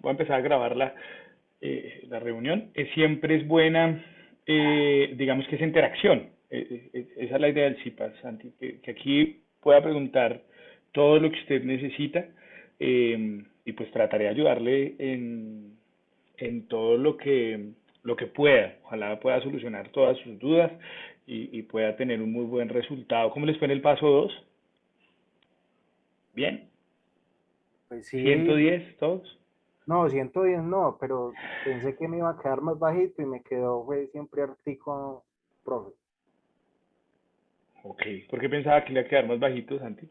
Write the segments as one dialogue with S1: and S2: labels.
S1: voy a empezar a grabar la reunión. Siempre es buena, digamos que esa interacción. Esa es la idea del CIPAS, Santi, que aquí pueda preguntar todo lo que usted necesita, y pues trataré de ayudarle en todo lo que pueda. Ojalá pueda solucionar todas sus dudas y pueda tener un muy buen resultado. ¿Cómo les fue en el paso 2? Bien,
S2: Pues sí,
S1: 110 todos.
S2: no, 110 no, pero pensé que me iba a quedar más bajito y me quedó, fue siempre artico, profe.
S1: Ok, ¿por qué pensaba que le iba a quedar más bajito, Santi?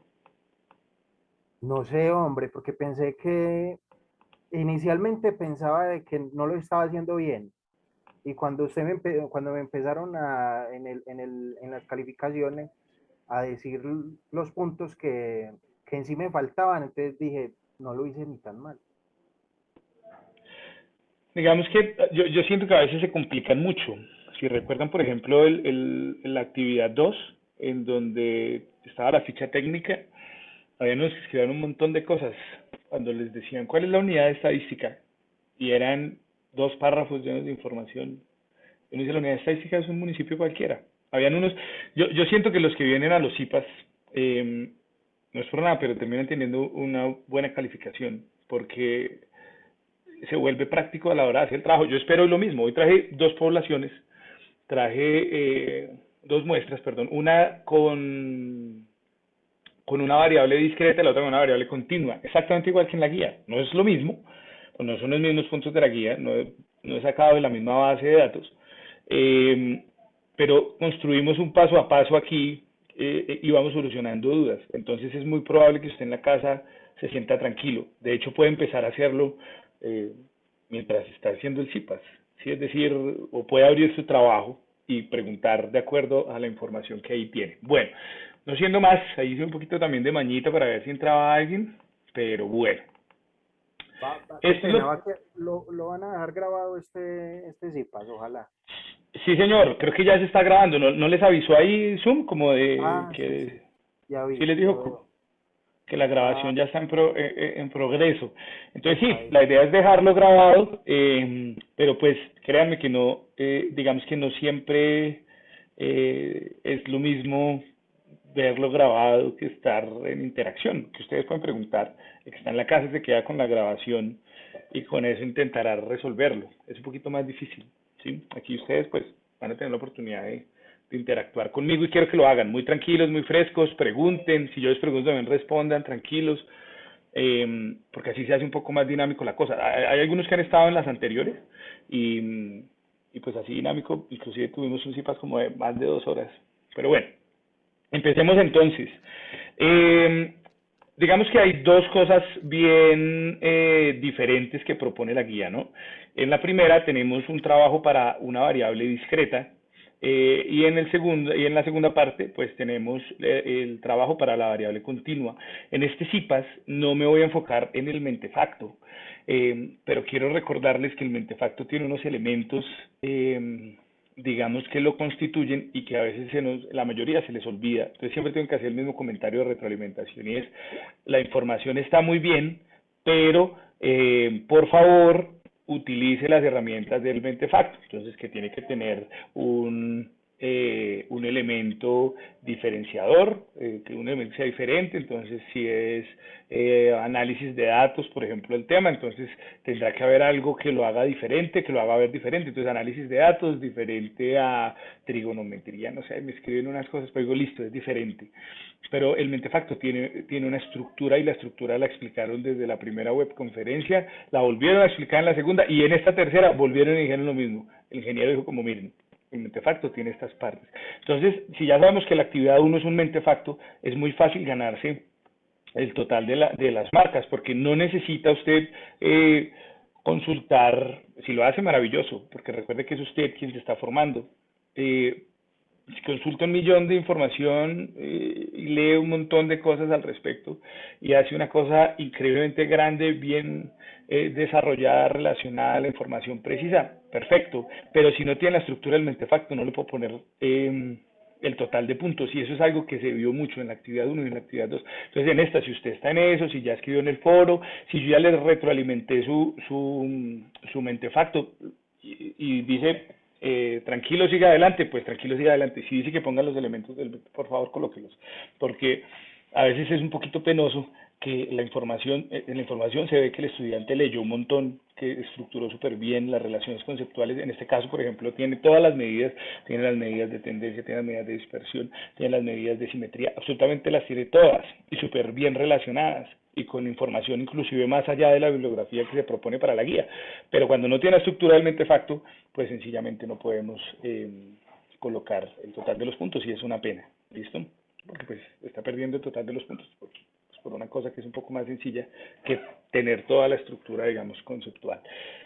S2: No sé, hombre, porque pensé que, inicialmente pensaba de que no lo estaba haciendo bien. Y cuando cuando me empezaron en las calificaciones a decir los puntos que en sí me faltaban, entonces dije, no lo hice ni tan mal.
S1: Digamos que yo siento que a veces se complican mucho. Si recuerdan, por ejemplo, la actividad 2, en donde estaba la ficha técnica, había unos que escribían un montón de cosas. Cuando les decían cuál es la unidad de estadística, y eran dos párrafos llenos de información. Y uno dice, la unidad de estadística es un municipio cualquiera. Habían unos, yo siento que los que vienen a los CIPAS, no es por nada, pero terminan teniendo una buena calificación, porque se vuelve práctico a la hora de hacer el trabajo. Yo espero lo mismo. Hoy traje dos poblaciones, traje dos muestras, perdón, una con una variable discreta y la otra con una variable continua, exactamente igual que en la guía. No es lo mismo, pues no son los mismos puntos de la guía, no he sacado de la misma base de datos, eh, pero construimos un paso a paso aquí, y vamos solucionando dudas. Entonces es muy probable que usted en la casa se sienta tranquilo. De hecho, puede empezar a hacerlo eh, mientras está haciendo el CIPAS. ¿Sí? Es decir, o puede abrir su trabajo y preguntar de acuerdo a la información que ahí tiene. Bueno, no siendo más, ahí hice un poquito también de mañita para ver si entraba alguien, pero bueno.
S2: Qué
S1: Esto es
S2: pena,
S1: lo...
S2: lo van a dejar grabado este Zipas, ojalá.
S1: Sí, señor, creo que ya se está grabando. ¿No les avisó ahí Zoom como de
S2: Ah, sí, sí,
S1: que
S2: ya
S1: sí
S2: vi,
S1: les
S2: ya
S1: dijo
S2: veo.
S1: que la
S2: Ah,
S1: grabación ya está en progreso? Entonces
S2: epa,
S1: sí, la
S2: epa.
S1: idea es dejarlo grabado, pero pues créanme que no, digamos que no siempre es lo mismo verlo grabado que estar en interacción, que ustedes pueden preguntar, el que está en la casa se queda con la grabación y con eso intentará resolverlo. Es un poquito más difícil, ¿sí? Aquí ustedes pues van a tener la oportunidad de interactuar conmigo y quiero que lo hagan muy tranquilos, muy frescos, pregunten, si yo les pregunto también respondan tranquilos, porque así se hace un poco más dinámico la cosa. Hay algunos que han estado en las anteriores y, y pues así dinámico, inclusive tuvimos un CIPAS como de más de 2 horas, pero bueno. Empecemos entonces. Eh, digamos que hay dos cosas bien diferentes que propone la guía, ¿no? En la primera tenemos un trabajo para una variable discreta, y en la segunda parte pues tenemos el trabajo para la variable continua. En este CIPAS no me voy a enfocar en el mentefacto, pero quiero recordarles que el mentefacto tiene unos elementos, digamos que lo constituyen y que a veces la mayoría se les olvida. Entonces siempre tengo que hacer el mismo comentario de retroalimentación, y es, la información está muy bien, pero por favor utilice las herramientas del mentefacto. Entonces que tiene que tener un elemento diferenciador, que un elemento sea diferente. Entonces si es análisis de datos, por ejemplo, el tema, entonces tendrá que haber algo que lo haga diferente, que lo haga ver diferente. Entonces análisis de datos diferente a trigonometría, no sé, me escriben unas cosas, pero digo, listo, es diferente. Pero el mentefacto tiene una estructura, y la estructura la explicaron desde la primera webconferencia, la volvieron a explicar en la segunda, y en esta tercera volvieron y dijeron lo mismo. El ingeniero dijo como, miren, el mentefacto tiene estas partes. Entonces, si ya sabemos que la actividad uno es un mentefacto, es muy fácil ganarse el total de las marcas, porque no necesita usted consultar. Si lo hace, maravilloso, porque recuerde que es usted quien se está formando. Eh, si consulta un millón de información, y lee un montón de cosas al respecto y hace una cosa increíblemente grande, bien desarrollada, relacionada a la información precisa, perfecto. Pero si no tiene la estructura del mentefacto, no le puedo poner el total de puntos, y eso es algo que se vio mucho en la actividad uno y en la actividad 2. Entonces, en esta, si usted está en eso, si ya escribió en el foro, si yo ya le retroalimenté su mentefacto y dice, tranquilo, siga adelante, pues tranquilo, siga adelante. Si dice que ponga los elementos por favor, colóquelos, porque a veces es un poquito penoso que en la información se ve que el estudiante leyó un montón, que estructuró súper bien las relaciones conceptuales. En este caso, por ejemplo, tiene todas las medidas, tiene las medidas de tendencia, tiene las medidas de dispersión, tiene las medidas de simetría, absolutamente las tiene todas y súper bien relacionadas y con información inclusive más allá de la bibliografía que se propone para la guía. Pero cuando no tiene estructuralmente facto, pues sencillamente no podemos colocar el total de los puntos y es una pena. ¿Listo? Porque pues está perdiendo el total de los puntos por una cosa que es un poco más sencilla que tener toda la estructura, digamos, conceptual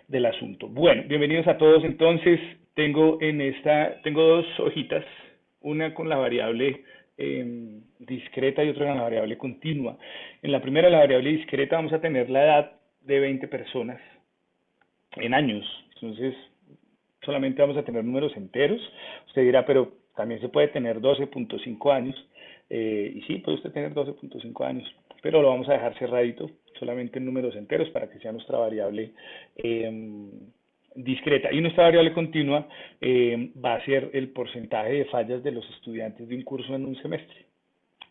S1: del asunto. Bueno, bienvenidos a todos. Entonces, tengo dos hojitas, una con la variable discreta y otra con la variable continua. En la primera, la variable discreta, vamos a tener la edad de 20 personas en años. Entonces, solamente vamos a tener números enteros. Usted dirá, pero también se puede tener 12.5 años. Y sí, puede usted tener 12.5 años, pero lo vamos a dejar cerradito, solamente en números enteros para que sea nuestra variable discreta. Y nuestra variable continua va a ser el porcentaje de fallas de los estudiantes de un curso en un semestre.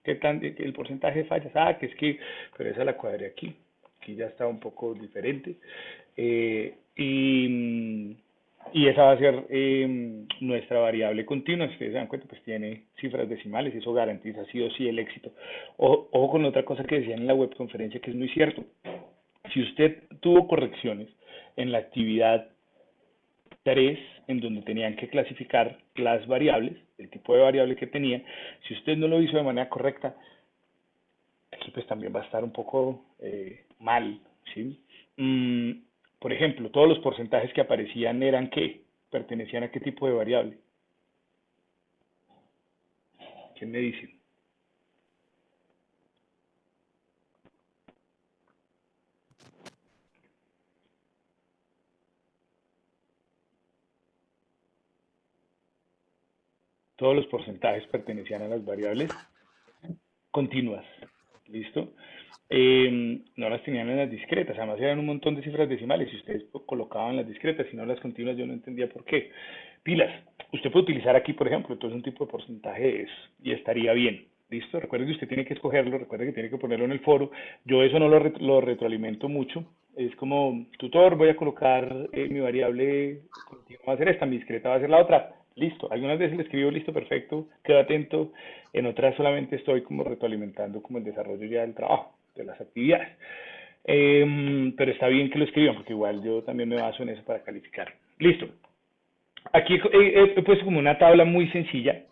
S1: ¿Qué tan el porcentaje de fallas? Ah, que es que, pero esa la cuadré aquí. Aquí ya está un poco diferente. Eh, y, y esa va a ser nuestra variable continua. Si ustedes se dan cuenta, pues tiene cifras decimales y eso garantiza sí o sí el éxito. Ojo con otra cosa que decían en la webconferencia que es muy cierto. Si usted tuvo correcciones en la actividad 3, en donde tenían que clasificar las variables, el tipo de variable que tenía, si usted no lo hizo de manera correcta, aquí pues también va a estar un poco mal, ¿sí? Por ejemplo, todos los porcentajes que aparecían eran ¿qué? ¿Pertenecían a qué tipo de variable? ¿Quién me dice? Todos los porcentajes pertenecían a las variables continuas, ¿listo? No las tenían en las discretas, además eran un montón de cifras decimales, si ustedes colocaban las discretas, si no las continuas, yo no entendía por qué. Pilas, usted puede utilizar aquí, por ejemplo, entonces un tipo de porcentaje es, y estaría bien, ¿listo? Recuerde que usted tiene que escogerlo, recuerde que tiene que ponerlo en el foro, yo eso no lo retroalimento mucho, es como, tutor, voy a colocar mi variable continua va a ser esta, mi discreta va a ser la otra, listo. Algunas veces le escribo listo, perfecto, quedo atento, en otras solamente estoy como retroalimentando como el desarrollo ya del trabajo, de las actividades. Pero está bien que lo escriban, porque igual yo también me baso en eso para calificar. Listo. Aquí he puesto como una tabla muy sencilla,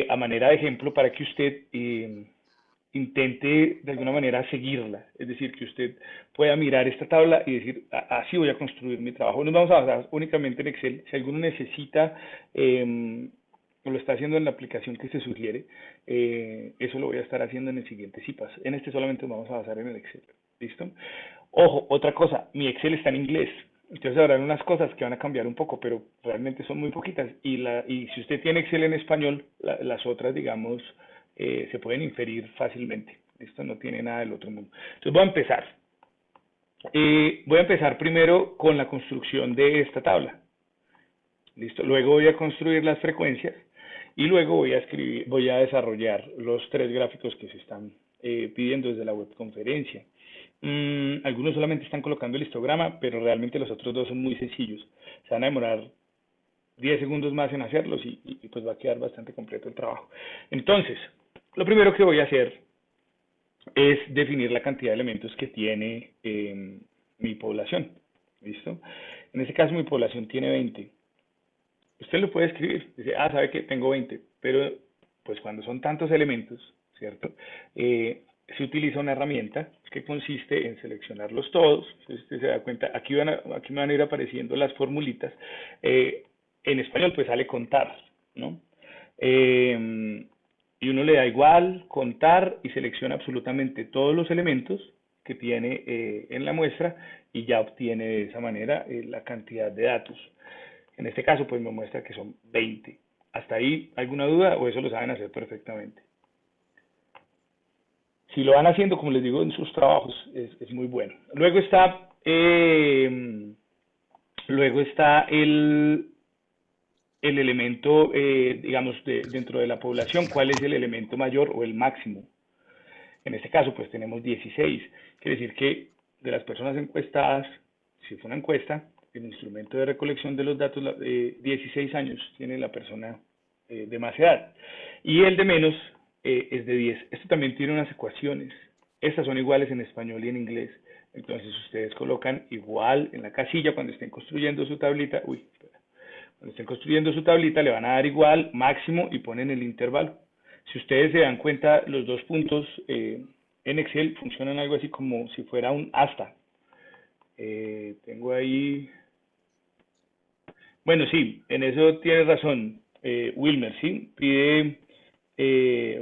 S1: a manera de ejemplo, para que usted intente de alguna manera seguirla. Es decir, que usted pueda mirar esta tabla y decir, así voy a construir mi trabajo. Nos vamos a basar únicamente en Excel. Si alguno necesita o lo está haciendo en la aplicación que se sugiere, eso lo voy a estar haciendo en el siguiente CIPAS. En este solamente nos vamos a basar en el Excel. ¿Listo? Ojo, otra cosa, mi Excel está en inglés. Entonces habrán unas cosas que van a cambiar un poco, pero realmente son muy poquitas. Y si usted tiene Excel en español, las otras, digamos, se pueden inferir fácilmente. Esto no tiene nada del otro mundo. Entonces voy a empezar. Voy a empezar primero con la construcción de esta tabla. ¿Listo? Luego voy a construir las frecuencias y luego voy a desarrollar los 3 gráficos que se están pidiendo desde la webconferencia. Algunos solamente están colocando el histograma, pero realmente los otros dos son muy sencillos. Se van a demorar 10 segundos más en hacerlos y pues va a quedar bastante completo el trabajo. Entonces, lo primero que voy a hacer es definir la cantidad de elementos que tiene mi población. ¿Listo? En este caso mi población tiene 20. Usted lo puede escribir, dice, sabe que tengo 20, pero pues cuando son tantos elementos, ¿cierto? Se utiliza una herramienta que consiste en seleccionarlos todos. Si usted se da cuenta, aquí me van a ir apareciendo las formulitas. En español pues sale contar, ¿no? Y uno le da igual, contar, y selecciona absolutamente todos los elementos que tiene en la muestra y ya obtiene de esa manera la cantidad de datos. En este caso, pues me muestra que son 20. ¿Hasta ahí alguna duda o eso lo saben hacer perfectamente? Si lo van haciendo, como les digo, en sus trabajos, es muy bueno. Luego está el elemento, digamos, dentro de la población, ¿cuál es el elemento mayor o el máximo? En este caso, pues tenemos 16. Quiere decir que de las personas encuestadas, si fue una encuesta, el instrumento de recolección de los datos, 16 años tiene la persona de más edad. Y el de menos es de 10. Esto también tiene unas ecuaciones. Estas son iguales en español y en inglés. Entonces ustedes colocan igual en la casilla cuando estén construyendo su tablita. Uy, espera. Cuando estén construyendo su tablita le van a dar igual, máximo y ponen el intervalo. Si ustedes se dan cuenta, los dos puntos en Excel funcionan algo así como si fuera un hasta. Tengo ahí... Bueno, sí, en eso tienes razón, Wilmer, sí.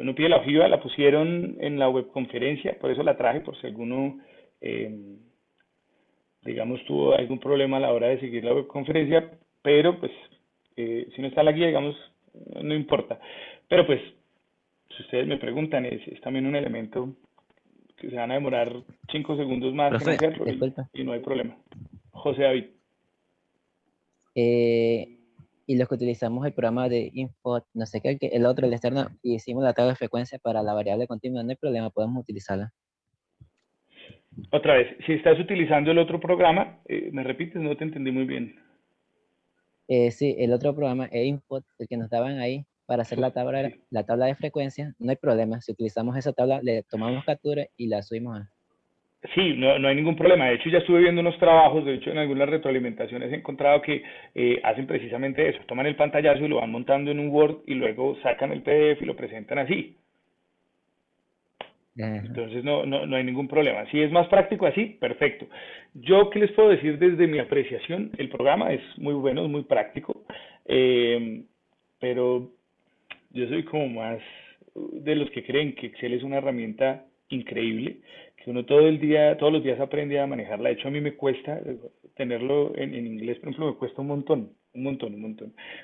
S1: Uno pide la ojiva, la pusieron en la webconferencia, por eso la traje, por si alguno, eh, digamos, tuvo algún problema a la hora de seguir la webconferencia, pero pues, si no está la guía, digamos, no importa. Pero pues, si ustedes me preguntan, es también un elemento que se van a demorar 5 segundos más en
S3: Profe,
S1: hacerlo
S3: disculpa.
S1: y no hay problema. José David.
S3: Eh, y los que utilizamos el programa de info, no sé qué, el otro, el externo, y hicimos la tabla de frecuencia para la variable continua, no hay problema, podemos utilizarla.
S1: Otra vez, si estás utilizando el otro programa, me repites, no te entendí muy bien.
S3: Sí, el otro programa es Input, el que nos daban ahí para hacer
S1: Sí.
S3: la tabla de frecuencia, no hay problema. Si utilizamos esa tabla, le tomamos captura y la subimos a...
S1: Sí, no hay ningún problema. De hecho, ya estuve viendo unos trabajos, de hecho, en algunas retroalimentaciones he encontrado que hacen precisamente eso. Toman el pantallazo y lo van montando en un Word y luego sacan el PDF y lo presentan así.
S3: Ajá.
S1: Entonces no hay ningún problema. Si es más práctico así, perfecto. Yo, ¿qué les puedo decir desde mi apreciación? El programa es muy bueno, es muy práctico, eh, pero yo soy como más de los que creen que Excel es una herramienta increíble, que uno todo el día, todos los días aprende a manejarla. De hecho, a mí me cuesta tenerlo en inglés, por ejemplo, me cuesta un montón,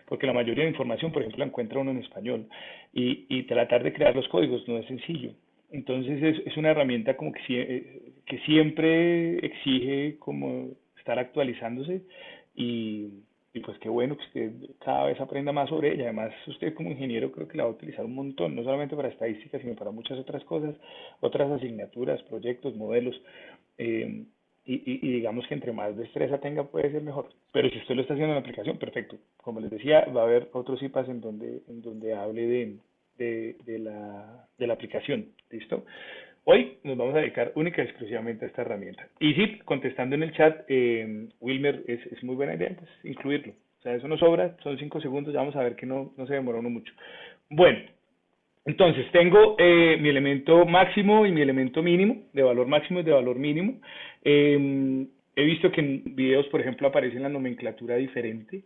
S1: porque la mayoría de información, por ejemplo, la encuentra uno en español y tratar de crear los códigos no es sencillo. Entonces es una herramienta como que siempre exige como estar actualizándose y pues qué bueno que usted cada vez aprenda más sobre ella. Además, usted como ingeniero creo que la va a utilizar un montón, no solamente para estadísticas, sino para muchas otras cosas, otras asignaturas, proyectos, modelos. eh, y digamos que entre más destreza tenga puede ser mejor. Pero si usted lo está haciendo en la aplicación, perfecto. Como les decía, va a haber otros IPAs en donde hable de la aplicación. ¿Listo? Hoy nos vamos a dedicar única y exclusivamente a esta herramienta. Y sí, contestando en el chat, Wilmer, es muy buena idea pues, incluirlo. O sea, eso no sobra, son 5 segundos, ya vamos a ver que no se demora uno mucho. Bueno, entonces tengo mi elemento máximo y mi elemento mínimo, de valor máximo y de valor mínimo. He visto que en videos, por ejemplo, aparece la nomenclatura diferente.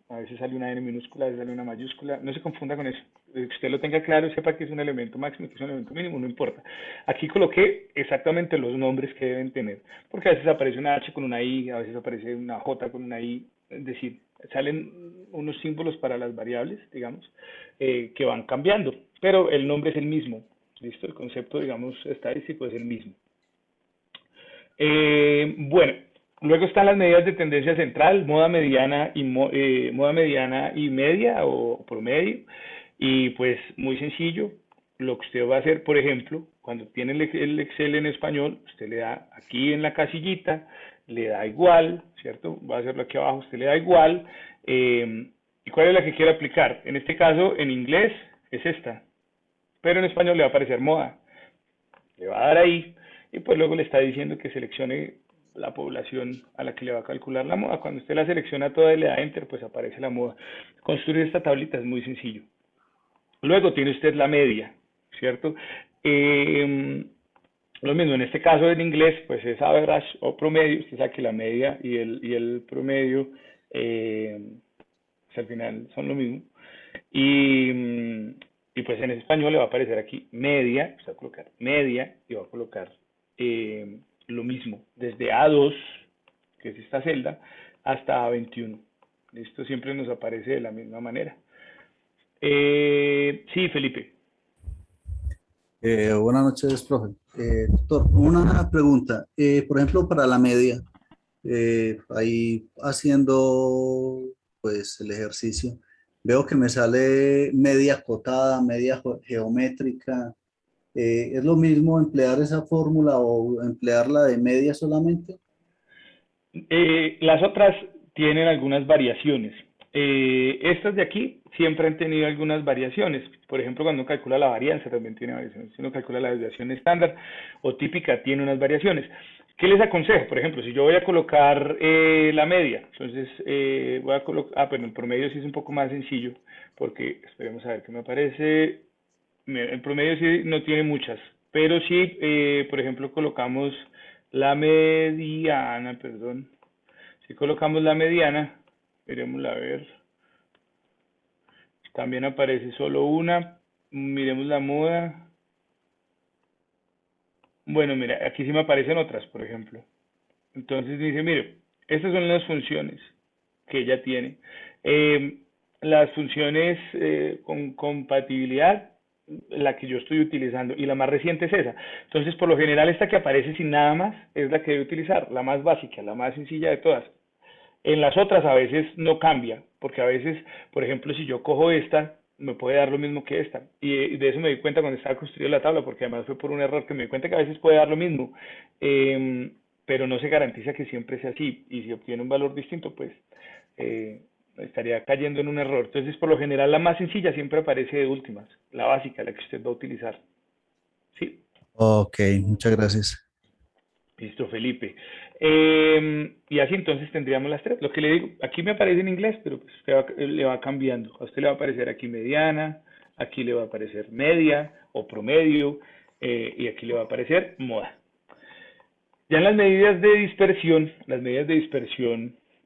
S1: A veces sale una N minúscula, a veces sale una mayúscula. No se confunda con eso. Que usted lo tenga claro y sepa que es un elemento máximo y que es un elemento mínimo, no importa. Aquí coloqué exactamente los nombres que deben tener. Porque a veces aparece una H con una I, a veces aparece una J con una I. Es decir, salen unos símbolos para las variables, digamos, que van cambiando. Pero el nombre es el mismo. ¿Listo? El concepto, digamos, estadístico es el mismo. Bueno, luego están las medidas de tendencia central, moda mediana y media o promedio. Y pues muy sencillo, lo que usted va a hacer, por ejemplo, cuando tiene el Excel en español, usted le da aquí en la casillita, le da igual, ¿cierto? Va a hacerlo aquí abajo, usted le da igual. ¿Y cuál es la que quiere aplicar? En este caso, en inglés, es esta, pero en español le va a aparecer moda. Le va a dar ahí y pues luego le está diciendo que seleccione la población a la que le va a calcular la moda. Cuando usted la selecciona toda y le da enter, pues aparece la moda. Construir esta tablita es muy sencillo. Luego tiene usted la media, ¿cierto? Eh, lo mismo, en este caso en inglés, pues es average o promedio. Usted sabe que la media y el promedio, pues al final son lo mismo. Y pues en español le va a aparecer aquí media, usted va a colocar media y va a colocar lo mismo, desde A2, que es esta celda, hasta A21. Esto siempre nos aparece de la misma manera. Sí, Felipe.
S4: Buenas noches, profe. Doctor, una pregunta. Por ejemplo, para la media, ahí haciendo pues el ejercicio, veo que me sale media acotada, media geométrica. ¿Es lo mismo emplear esa fórmula o emplearla de media solamente?
S1: Las otras tienen algunas variaciones. Estas de aquí siempre han tenido algunas variaciones. Por ejemplo, cuando uno calcula la varianza también tiene variaciones. Si uno calcula la desviación estándar o típica, tiene unas variaciones. ¿Qué les aconsejo? Por ejemplo, si yo voy a colocar la media, entonces voy a colocar, bueno, el promedio sí es un poco más sencillo, porque esperemos a ver qué me aparece. Mira, el promedio sí no tiene muchas, pero sí, por ejemplo, colocamos la mediana, perdón. Si colocamos la mediana, miremosla a ver, también aparece solo una. Miremos la moda. Bueno, mira, aquí sí me aparecen otras, por ejemplo. Entonces dice, mire, estas son las funciones que ella tiene. Eh, las funciones con compatibilidad, la que yo estoy utilizando, y la más reciente es esa. Entonces, por lo general, esta que aparece sin nada más es la que debe utilizar, la más básica, la más sencilla de todas. En las otras a veces no cambia, porque a veces, por ejemplo, si yo cojo esta, me puede dar lo mismo que esta. Y de eso me di cuenta cuando estaba construyendo la tabla, porque además fue por un error que me di cuenta que a veces puede dar lo mismo, eh, pero no se garantiza que siempre sea así. Y si obtiene un valor distinto, pues estaría cayendo en un error. Entonces, por lo general, la más sencilla siempre aparece de últimas, la básica, la que usted va a utilizar. ¿Sí?
S4: Ok, muchas gracias.
S1: Listo, Felipe. Y así entonces tendríamos las tres. Lo que le digo, aquí me aparece en inglés, pero pues le va cambiando. A usted le va a aparecer aquí mediana, aquí le va a aparecer media o promedio, y aquí le va a aparecer moda. Ya en las medidas de dispersión,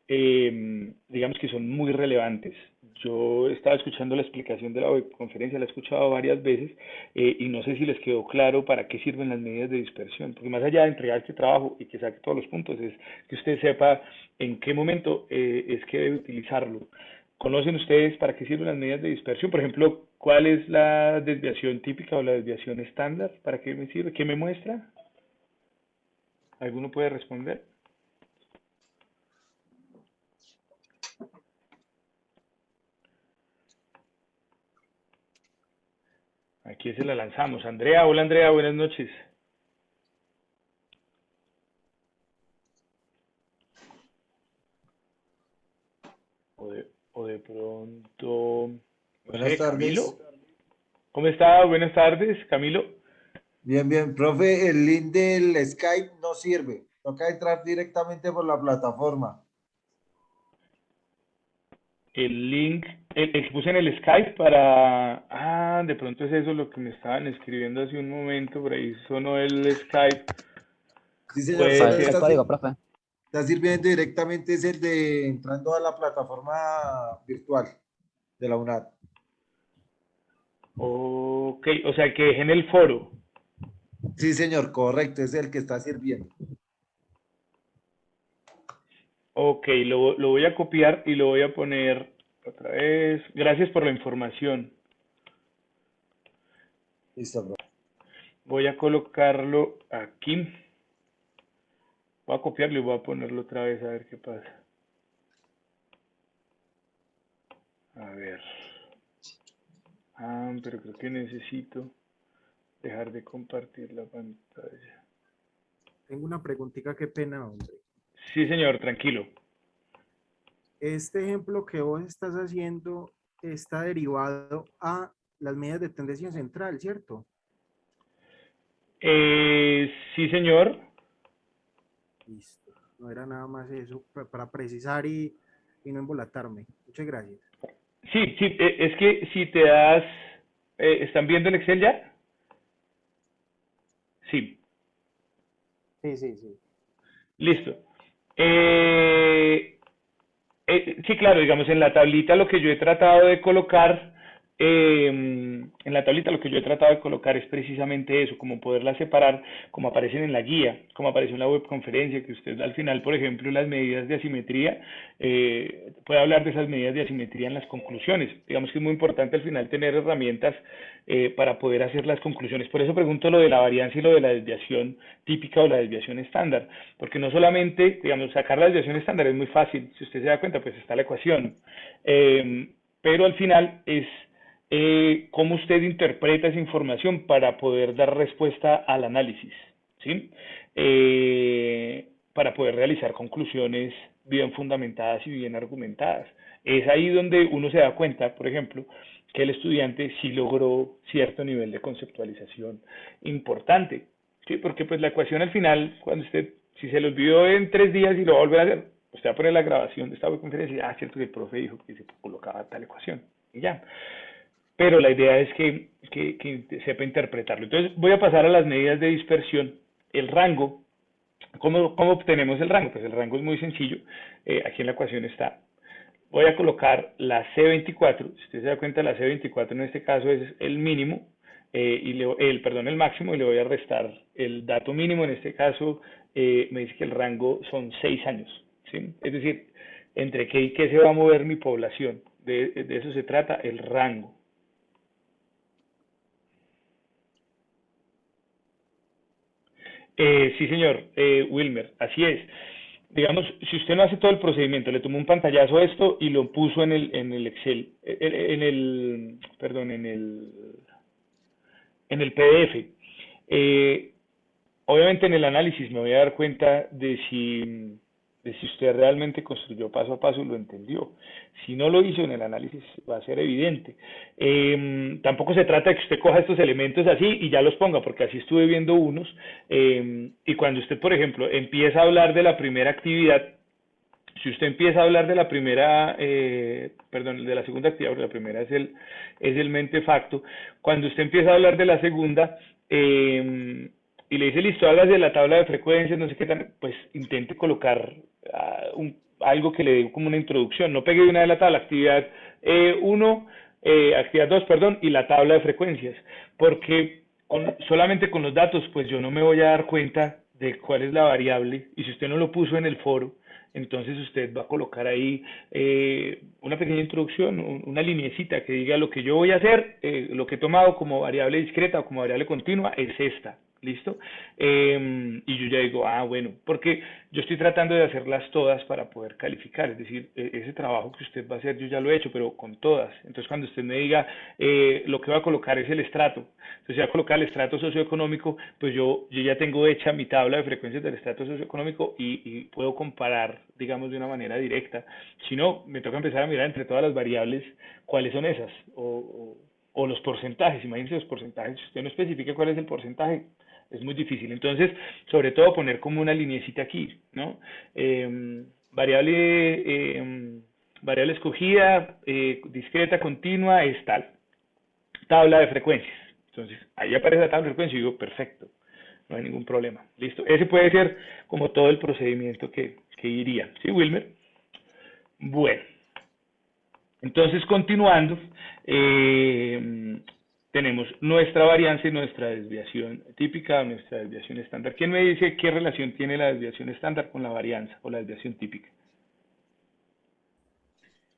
S1: digamos que son muy relevantes. Yo estaba escuchando la explicación de la conferencia, la he escuchado varias veces, y no sé si les quedó claro para qué sirven las medidas de dispersión, porque más allá de entregar este trabajo y que saque todos los puntos, es que usted sepa en qué momento es que debe utilizarlo. ¿Conocen ustedes para qué sirven las medidas de dispersión? Por ejemplo, ¿cuál es la desviación típica o la desviación estándar? ¿Para qué me sirve? ¿Qué me muestra? ¿Alguno puede responder? Aquí se la lanzamos. Andrea, hola Andrea, buenas noches. O de pronto, no
S5: Buenas
S1: sé, Camilo.
S5: tardes.
S1: ¿Cómo está? Buenas tardes, Camilo.
S5: Bien, bien, profe, el link del Skype no sirve. Toca entrar directamente por la plataforma.
S1: El link, el que puse en el Skype para... Ah, de pronto es eso lo que me estaban escribiendo hace un momento, por ahí sonó el Skype.
S5: Sí, señor,
S1: Puede
S5: solo
S3: El
S1: ser.
S3: código, profe.
S5: está sirviendo directamente, es el de entrando a la plataforma virtual de la UNAD.
S1: Ok, o sea, que dejen el foro.
S5: Sí, señor, correcto, es el que está sirviendo.
S1: Ok, lo voy a copiar y lo voy a poner otra vez. Gracias por la información.
S5: Listo, profe.
S1: Voy a colocarlo aquí. Voy a copiarlo y voy a ponerlo otra vez a ver qué pasa. A ver. Ah, pero creo que necesito dejar de compartir la pantalla.
S2: Tengo una preguntita, qué pena, hombre.
S1: Sí, señor, tranquilo.
S2: Este ejemplo que vos estás haciendo está derivado a las medidas de tendencia central, ¿cierto?
S1: Sí, señor.
S2: Listo. No era nada más eso, para precisar y no embolatarme. Muchas gracias.
S1: Sí, sí, es que si te das... ¿están viendo el Excel ya? Sí,
S2: Sí, sí, sí.
S1: listo. Sí, claro, digamos, en la tablita lo que yo he tratado de colocar en la tablita lo que yo he tratado de colocar es precisamente eso, como poderlas separar, como aparecen en la guía, como apareció en la webconferencia, que usted al final, por ejemplo, las medidas de asimetría, puede hablar de esas medidas de asimetría en las conclusiones. Digamos que es muy importante al final tener herramientas para poder hacer las conclusiones. Por eso pregunto lo de la varianza y lo de la desviación típica o la desviación estándar, porque no solamente, digamos, sacar la desviación estándar es muy fácil, si usted se da cuenta, pues está la ecuación, pero al final es cómo usted interpreta esa información para poder dar respuesta al análisis, ¿sí? Para poder realizar conclusiones bien fundamentadas y bien argumentadas. Es ahí donde uno se da cuenta, por ejemplo, que el estudiante sí logró cierto nivel de conceptualización importante, ¿sí? Porque pues la ecuación al final, cuando usted, si se lo olvidó en 3 días y lo va a volver a hacer, usted va a poner la grabación de esta webconferencia y ah, cierto que el profe dijo que se colocaba tal ecuación, y ya. Pero la idea es que sepa interpretarlo. Entonces voy a pasar a las medidas de dispersión. El rango, ¿cómo obtenemos el rango? Pues el rango es muy sencillo. Aquí en la ecuación está. Voy a colocar la C24. Si usted se da cuenta, la C24 en este caso es el mínimo, el máximo, y le voy a restar el dato mínimo. En este caso me dice que el rango son 6 años, ¿sí? Es decir, entre qué y qué se va a mover mi población. De eso se trata el rango. Sí, señor, Wilmer, así es. Digamos, si usted no hace todo el procedimiento, le tomó un pantallazo a esto y lo puso en el Excel, en el PDF. Obviamente en el análisis me voy a dar cuenta de si usted realmente construyó paso a paso y lo entendió. Si no lo hizo en el análisis va a ser evidente. Tampoco se trata de que usted coja estos elementos así y ya los ponga, porque así estuve viendo unos. Y cuando usted, por ejemplo, empieza a hablar de la primera actividad, si usted empieza a hablar de la primera, de la segunda actividad, porque la primera es el mente facto, cuando usted empieza a hablar de la segunda, y le dice, listo, hablas de la tabla de frecuencias, no sé qué tan, pues intente colocar algo que le dé como una introducción, no pegue una de la tabla, actividad 1, actividad 2, perdón, y la tabla de frecuencias, porque solamente con los datos, pues yo no me voy a dar cuenta de cuál es la variable, y si usted no lo puso en el foro, entonces usted va a colocar ahí una pequeña introducción, una lineecita que diga lo que yo voy a hacer, lo que he tomado como variable discreta o como variable continua es esta. ¿Listo? Y yo ya digo, bueno, porque yo estoy tratando de hacerlas todas para poder calificar, es decir, ese trabajo que usted va a hacer yo ya lo he hecho, pero con todas. Entonces cuando usted me diga, lo que va a colocar es el estrato, entonces va a colocar el estrato socioeconómico, pues yo ya tengo hecha mi tabla de frecuencias del estrato socioeconómico y puedo comparar, digamos, de una manera directa. Si no, me toca empezar a mirar entre todas las variables cuáles son esas, o los porcentajes. Imagínense los porcentajes, si usted no especifica cuál es el porcentaje, es muy difícil. Entonces, sobre todo poner como una linecita aquí, ¿no? Variable escogida, discreta, continua, es tal. Tabla de frecuencias. Entonces, ahí aparece la tabla de frecuencias y digo, perfecto, no hay ningún problema. Listo. Ese puede ser como todo el procedimiento que iría. ¿Sí, Wilmer? Bueno. Entonces, continuando, tenemos nuestra varianza y nuestra desviación típica, nuestra desviación estándar. ¿Quién me dice qué relación tiene la desviación estándar con la varianza o la desviación típica?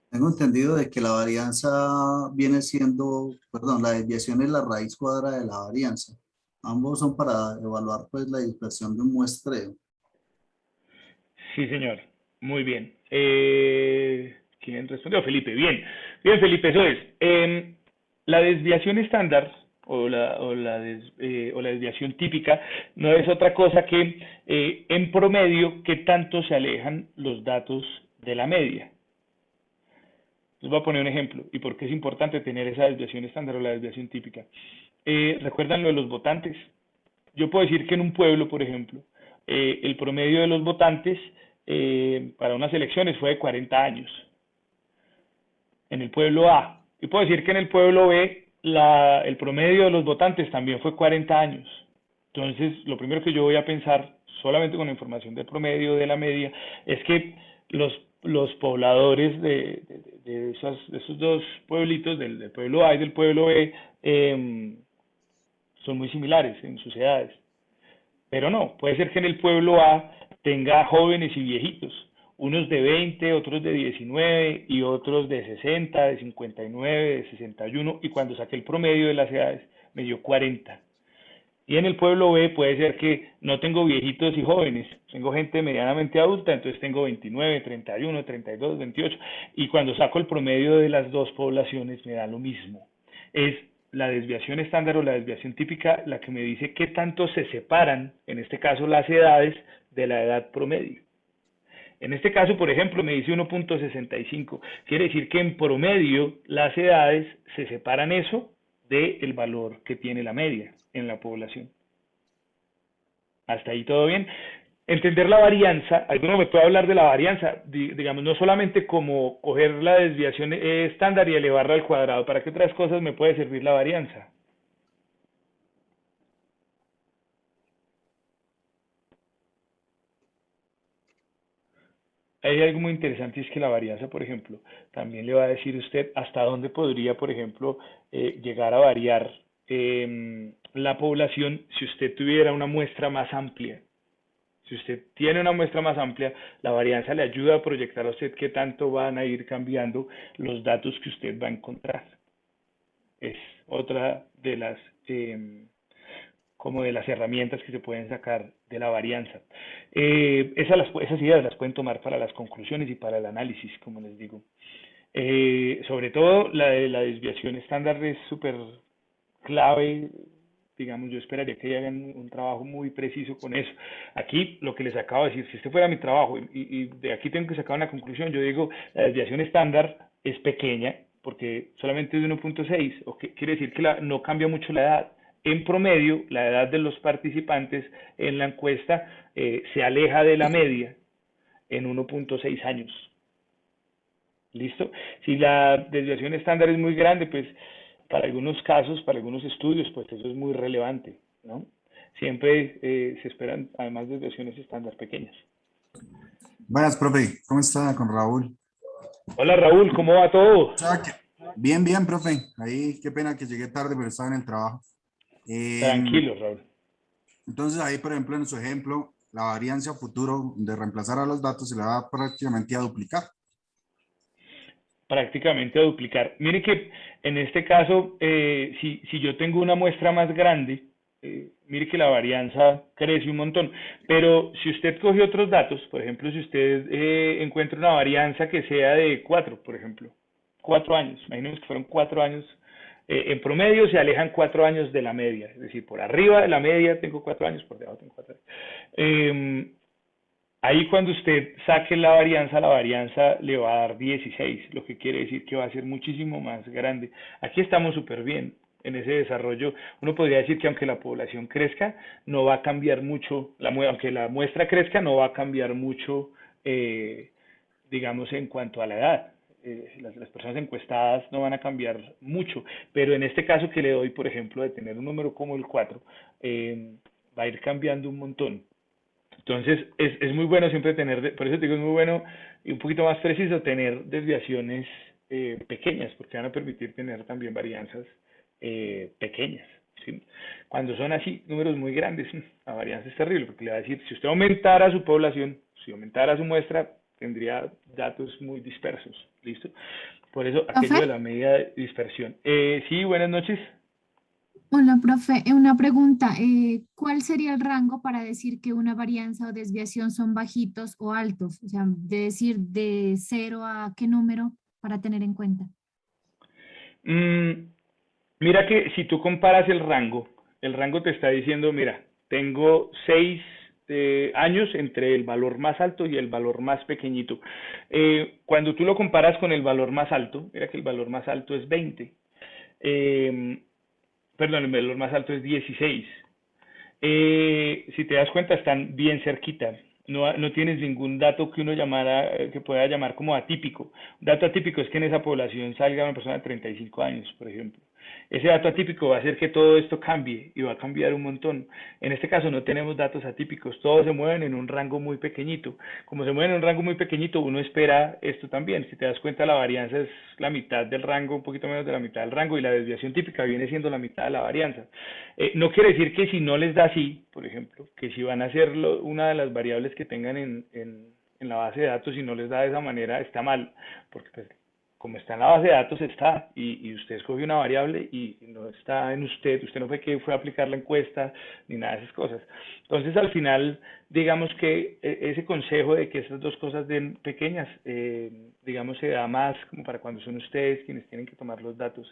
S4: Tengo entendido de que la varianza viene siendo, perdón, la desviación es la raíz cuadrada de la varianza. Ambos son para evaluar pues la dispersión de un muestreo.
S1: Sí, señor. Muy bien. ¿Quién respondió? Felipe. Bien. Bien, Felipe, eso es. La desviación estándar o la desviación típica no es otra cosa que en promedio qué tanto se alejan los datos de la media. Les voy a poner un ejemplo y por qué es importante tener esa desviación estándar o la desviación típica. ¿Recuerdan lo de los votantes? Yo puedo decir que en un pueblo, por ejemplo, el promedio de los votantes para unas elecciones fue de 40 años. En el pueblo A. Y puedo decir que en el pueblo B el promedio de los votantes también fue 40 años. Entonces, lo primero que yo voy a pensar, solamente con la información del promedio de la media, es que los pobladores de esos dos pueblitos, del pueblo A y del pueblo B, son muy similares en sus edades. Pero no, puede ser que en el pueblo A tenga jóvenes y viejitos, unos de 20, otros de 19 y otros de 60, de 59, de 61, y cuando saqué el promedio de las edades me dio 40. Y en el pueblo B puede ser que no tengo viejitos y jóvenes, tengo gente medianamente adulta, entonces tengo 29, 31, 32, 28, y cuando saco el promedio de las dos poblaciones me da lo mismo. Es la desviación estándar o la desviación típica la que me dice qué tanto se separan, en este caso las edades, de la edad promedio. En este caso, por ejemplo, me dice 1.65, quiere decir que en promedio las edades se separan eso del valor que tiene la media en la población. Hasta ahí todo bien. Entender la varianza, alguno me puede hablar de la varianza, digamos, no solamente como coger la desviación estándar y elevarla al cuadrado, ¿para qué otras cosas me puede servir la varianza? Hay algo muy interesante, es que la varianza, por ejemplo, también le va a decir usted hasta dónde podría, por ejemplo, llegar a variar la población si usted tuviera una muestra más amplia. Si usted tiene una muestra más amplia, la varianza le ayuda a proyectar a usted qué tanto van a ir cambiando los datos que usted va a encontrar. Es otra de las como de las herramientas que se pueden sacar de la varianza. Esas ideas las pueden tomar para las conclusiones y para el análisis, como les digo. Sobre todo la de la desviación estándar es súper clave. Digamos, yo esperaría que hagan un trabajo muy preciso con eso. Aquí, lo que les acabo de decir, si este fuera mi trabajo y de aquí tengo que sacar una conclusión, yo digo, la desviación estándar es pequeña, porque solamente es de 1.6, o que quiere decir que no cambia mucho la edad. En promedio, la edad de los participantes en la encuesta se aleja de la media en 1.6 años. ¿Listo? Si la desviación estándar es muy grande, pues para algunos casos, para algunos estudios, pues eso es muy relevante, ¿no? Siempre se esperan, además, desviaciones estándar pequeñas.
S6: Buenas, profe. ¿Cómo está con Raúl?
S1: Hola Raúl, ¿cómo va todo?
S6: Bien, bien, profe. Ahí, qué pena que llegué tarde, pero estaba en el trabajo.
S1: Tranquilo, Raúl.
S6: Entonces, ahí, por ejemplo, en su ejemplo, la varianza a futuro de reemplazar a los datos se la va prácticamente a duplicar.
S1: Prácticamente a duplicar. Mire que en este caso, si yo tengo una muestra más grande, mire que la varianza crece un montón. Pero si usted coge otros datos, por ejemplo, si usted encuentra una varianza que sea de 4, por ejemplo, 4 años, imaginemos que fueron 4 años, en promedio se alejan 4 años de la media, es decir, por arriba de la media tengo 4 años, por debajo tengo 4 años. Ahí cuando usted saque la varianza le va a dar 16, lo que quiere decir que va a ser muchísimo más grande. Aquí estamos súper bien en ese desarrollo. Uno podría decir que aunque la población crezca, no va a cambiar mucho, aunque la muestra crezca, no va a cambiar mucho, digamos, en cuanto a la edad. Las personas encuestadas no van a cambiar mucho, pero en este caso que le doy, por ejemplo, de tener un número como el 4, va a ir cambiando un montón. Entonces, es muy bueno siempre tener, por eso te digo, es muy bueno y un poquito más preciso tener desviaciones pequeñas, porque van a permitir tener también varianzas pequeñas, ¿sí? Cuando son así, números muy grandes, la varianza es terrible, porque le va a decir, si usted aumentara su población, si aumentara su muestra, tendría datos muy dispersos, ¿listo? Por eso, aquello de la medida de dispersión. Sí, buenas noches.
S7: Hola, profe. Una pregunta. ¿Cuál sería el rango para decir que una varianza o desviación son bajitos o altos? O sea, de decir de 0 a qué número para tener en cuenta.
S1: Mira que si tú comparas el rango te está diciendo, mira, tengo 6 años entre el valor más alto y el valor más pequeñito. Cuando tú lo comparas con el valor más alto, mira que el valor más alto es 20. Perdón, el valor más alto es 16. Si te das cuenta, están bien cerquita. No tienes ningún dato que uno que pueda llamar como atípico. Un dato atípico es que en esa población salga una persona de 35 años, por ejemplo. Ese dato atípico va a hacer que todo esto cambie y va a cambiar un montón. En este caso no tenemos datos atípicos, todos se mueven en un rango muy pequeñito. Como se mueven en un rango muy pequeñito, uno espera esto también. Si te das cuenta, la varianza es la mitad del rango, un poquito menos de la mitad del rango, y la desviación típica viene siendo la mitad de la varianza. No quiere decir que si no les da así, por ejemplo, que si van a ser una de las variables que tengan en la base de datos y no les da de esa manera, está mal, porque pues, como está en la base de datos, está, y usted escogió una variable y no está en usted no fue que fue a aplicar la encuesta, ni nada de esas cosas. Entonces, al final, digamos que ese consejo de que estas dos cosas den pequeñas, digamos, se da más como para cuando son ustedes quienes tienen que tomar los datos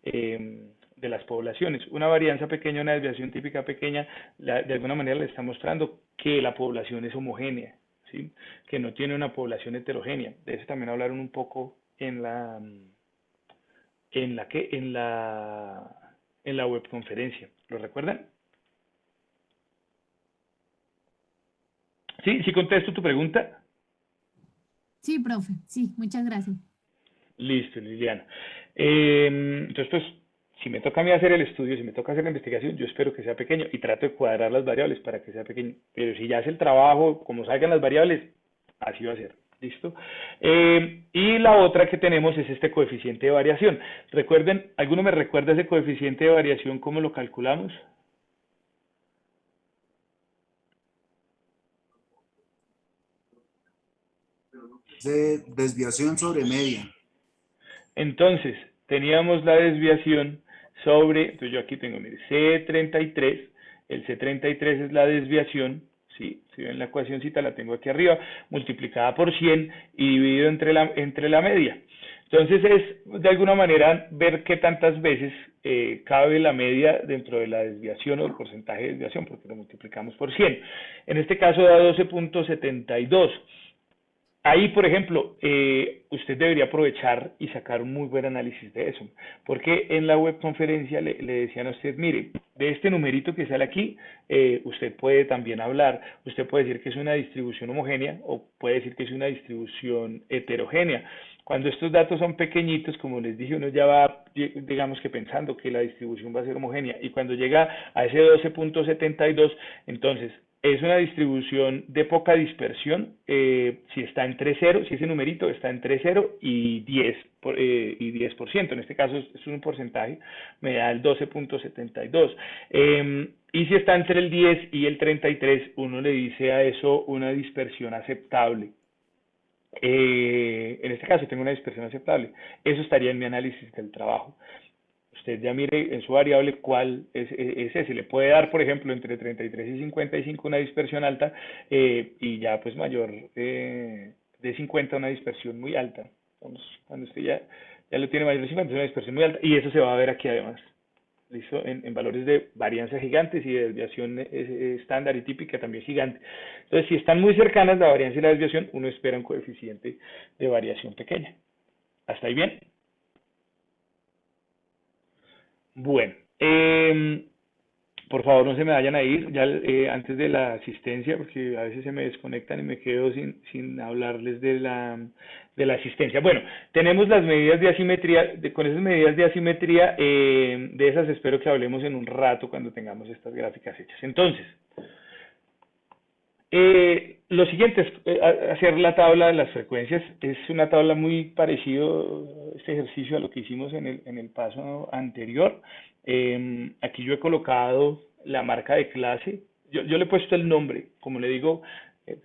S1: de las poblaciones. Una varianza pequeña, una desviación típica pequeña, de alguna manera le está mostrando que la población es homogénea, ¿sí? Que no tiene una población heterogénea. De eso también hablaron un poco en la webconferencia. ¿Lo recuerdan? ¿Sí? ¿Sí contesto tu pregunta?
S7: Sí, profe, sí, muchas gracias.
S1: Listo, Liliana. Entonces, pues, si me toca a mí hacer el estudio, si me toca hacer la investigación, yo espero que sea pequeño y trato de cuadrar las variables para que sea pequeño. Pero si ya hace el trabajo, como salgan las variables, así va a ser. ¿Listo? Y la otra que tenemos es este coeficiente de variación. Recuerden, ¿alguno me recuerda ese coeficiente de variación? ¿Cómo lo calculamos?
S6: De desviación sobre media.
S1: Entonces, teníamos la desviación sobre, entonces yo aquí tengo, mire, C33, el C33 es la desviación, ¿sí? Si ven la ecuacióncita, la tengo aquí arriba, multiplicada por 100 y dividido entre la media. Entonces es, de alguna manera, ver qué tantas veces cabe la media dentro de la desviación o el porcentaje de desviación, porque lo multiplicamos por 100. En este caso da 12.72. Ahí, por ejemplo, usted debería aprovechar y sacar un muy buen análisis de eso, porque en la webconferencia le decían a usted, mire, de este numerito que sale aquí, usted puede también hablar, usted puede decir que es una distribución homogénea o puede decir que es una distribución heterogénea. Cuando estos datos son pequeñitos, como les dije, uno ya va, digamos que pensando que la distribución va a ser homogénea, y cuando llega a ese 12.72, entonces es una distribución de poca dispersión, si está entre 0, si ese numerito está entre 0 y 10%, y 10%, en este caso es un porcentaje, me da el 12.72. Y si está entre el 10 y el 33, uno le dice a eso una dispersión aceptable. En este caso tengo una dispersión aceptable. Eso estaría en mi análisis del trabajo. Usted ya mire en su variable cuál es ese. Le puede dar, por ejemplo, entre 33 y 55 una dispersión alta, y ya pues mayor de 50 una dispersión muy alta. Entonces, cuando usted ya lo tiene mayor de 50 es una dispersión muy alta, y eso se va a ver aquí además. ¿Listo? En valores de varianza gigantes y de desviación estándar y típica también gigante. Entonces, si están muy cercanas la varianza y la desviación, uno espera un coeficiente de variación pequeña. ¿Hasta ahí bien? Bueno, por favor no se me vayan a ir ya antes de la asistencia, porque a veces se me desconectan y me quedo sin hablarles de la asistencia. Bueno, tenemos las medidas de asimetría, con esas medidas de asimetría, de esas espero que hablemos en un rato cuando tengamos estas gráficas hechas. Entonces, lo siguiente es hacer la tabla de las frecuencias. Es una tabla muy parecido este ejercicio a lo que hicimos en el paso anterior. Aquí yo he colocado la marca de clase. Yo le he puesto el nombre, como le digo,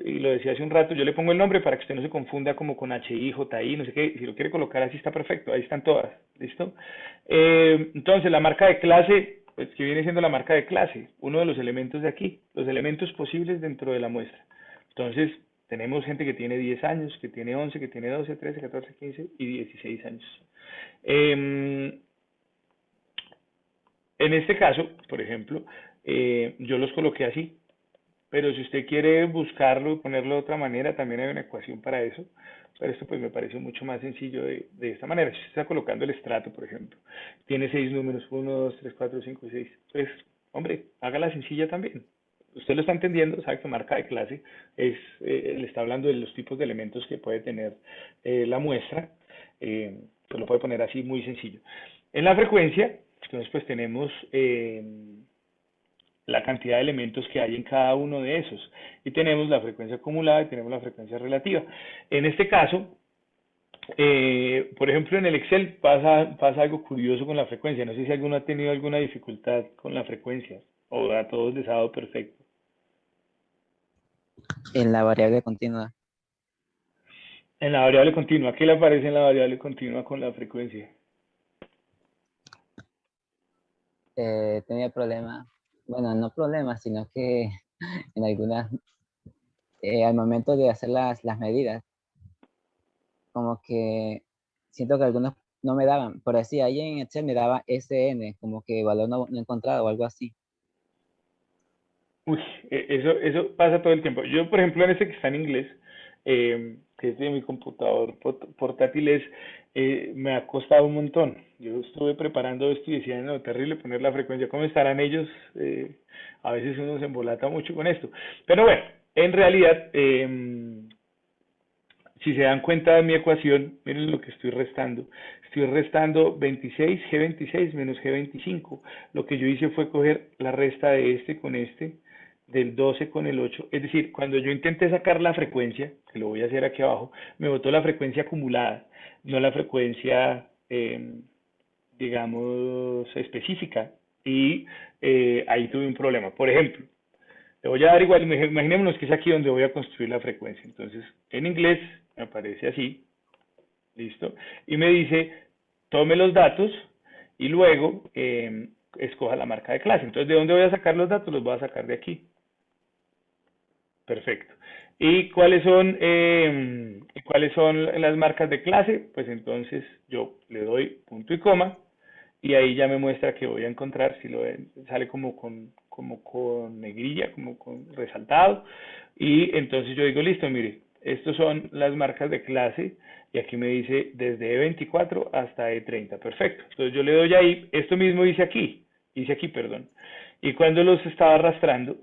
S1: y lo decía hace un rato, yo le pongo el nombre para que usted no se confunda como con HI, JI, no sé qué. Si lo quiere colocar así está perfecto, ahí están todas, ¿listo? Entonces la marca de clase, pues que viene siendo la marca de clase, uno de los elementos de aquí, los elementos posibles dentro de la muestra. Entonces, tenemos gente que tiene 10 años, que tiene 11, que tiene 12, 13, 14, 15 y 16 años. En este caso, por ejemplo, yo los coloqué así, pero si usted quiere buscarlo y ponerlo de otra manera, también hay una ecuación para eso. Pero esto pues me parece mucho más sencillo de esta manera. Si usted está colocando el estrato, por ejemplo, tiene 6 números, 1, 2, 3, 4, 5 y 6. Pues, hombre, hágala sencilla también. Usted lo está entendiendo, sabe que marca de clase le está hablando de los tipos de elementos que puede tener la muestra. Pues lo puede poner así muy sencillo. En la frecuencia, Entonces, pues tenemos la cantidad de elementos que hay en cada uno de esos. Y tenemos la frecuencia acumulada y tenemos la frecuencia relativa. En este caso, por ejemplo, en el Excel pasa algo curioso con la frecuencia. No sé si alguno ha tenido alguna dificultad con la frecuencia o a todos les ha dado perfecto.
S3: En la variable continua.
S1: En la variable continua, ¿qué le aparece en la variable continua con la frecuencia?
S3: Tenía problemas, bueno, no problemas, sino que en algunas, al momento de hacer las medidas, como que siento que algunos no me daban, por así, ahí en Excel me daba SN, como que valor no encontrado o algo así.
S1: Uy, eso pasa todo el tiempo. Yo, por ejemplo, en este que está en inglés, que es de mi computador portátil, me ha costado un montón. Yo estuve preparando esto y decía, no, terrible poner la frecuencia. ¿Cómo estarán ellos? A veces uno se embolata mucho con esto. Pero bueno, en realidad, si se dan cuenta de mi ecuación, miren lo que estoy restando. Estoy restando 26, G26 menos G25. Lo que yo hice fue coger la resta de este con este, del 12 con el 8. Es decir, cuando yo intenté sacar la frecuencia, que lo voy a hacer aquí abajo, me botó la frecuencia acumulada, no la frecuencia, digamos, específica. Y ahí tuve un problema. Por ejemplo, le voy a dar igual, imaginémonos que es aquí donde voy a construir la frecuencia. Entonces, en inglés me aparece así, listo, y me dice, tome los datos y luego escoja la marca de clase. Entonces, ¿de dónde voy a sacar los datos? Los voy a sacar de aquí. Perfecto. ¿Y cuáles son las marcas de clase? Pues entonces yo le doy punto y coma y ahí ya me muestra que voy a encontrar, si lo ven, sale como con negrilla, como con resaltado, y entonces yo digo, listo, mire, estos son las marcas de clase, y aquí me dice desde E24 hasta E30, perfecto. Entonces yo le doy ahí, esto mismo hice aquí, perdón, y cuando los estaba arrastrando,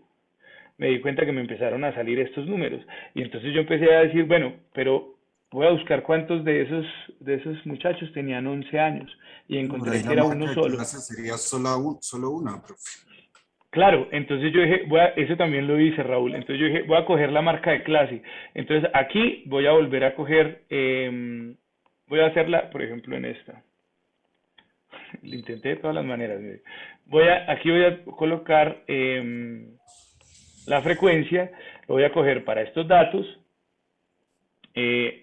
S1: me di cuenta que me empezaron a salir estos números, y entonces yo empecé a decir, bueno, pero voy a buscar cuántos de esos muchachos tenían 11 años y
S6: Pero ahí
S1: encontré que
S6: la
S1: era
S6: marca
S1: uno
S6: de
S1: solo.
S6: clase sería solo una, profe.
S1: Claro, entonces yo dije, eso también lo hice, Raúl. Entonces yo dije, voy a coger la marca de clase. Entonces aquí voy a volver a coger, voy a hacerla, por ejemplo, en esta. Lo intenté de todas las maneras. Mire. Aquí voy a colocar la frecuencia, lo voy a coger para estos datos.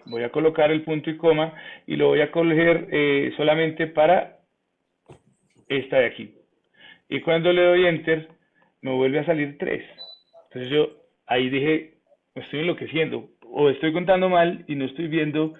S1: Voy a colocar el punto y coma y lo voy a coger solamente para esta de aquí. Y cuando le doy enter, me vuelve a salir 3. Entonces yo ahí dije, me estoy enloqueciendo, o estoy contando mal y no estoy viendo,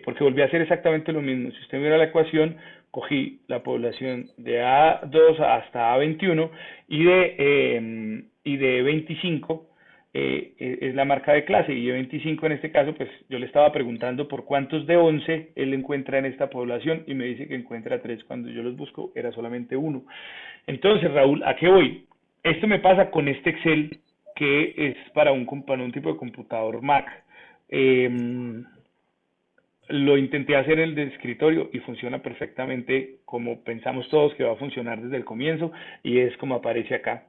S1: porque volví a hacer exactamente lo mismo. Si usted mira la ecuación, cogí la población de A2 hasta A21 y de 25 es la marca de clase, y de 25 en este caso, pues yo le estaba preguntando por cuántos de 11 él encuentra en esta población y me dice que encuentra 3. Cuando yo los busco era solamente 1. Entonces, Raúl, ¿a qué voy? Esto me pasa con este Excel que es para un tipo de computador Mac. Lo intenté hacer en el de escritorio y funciona perfectamente como pensamos todos que va a funcionar desde el comienzo y es como aparece acá.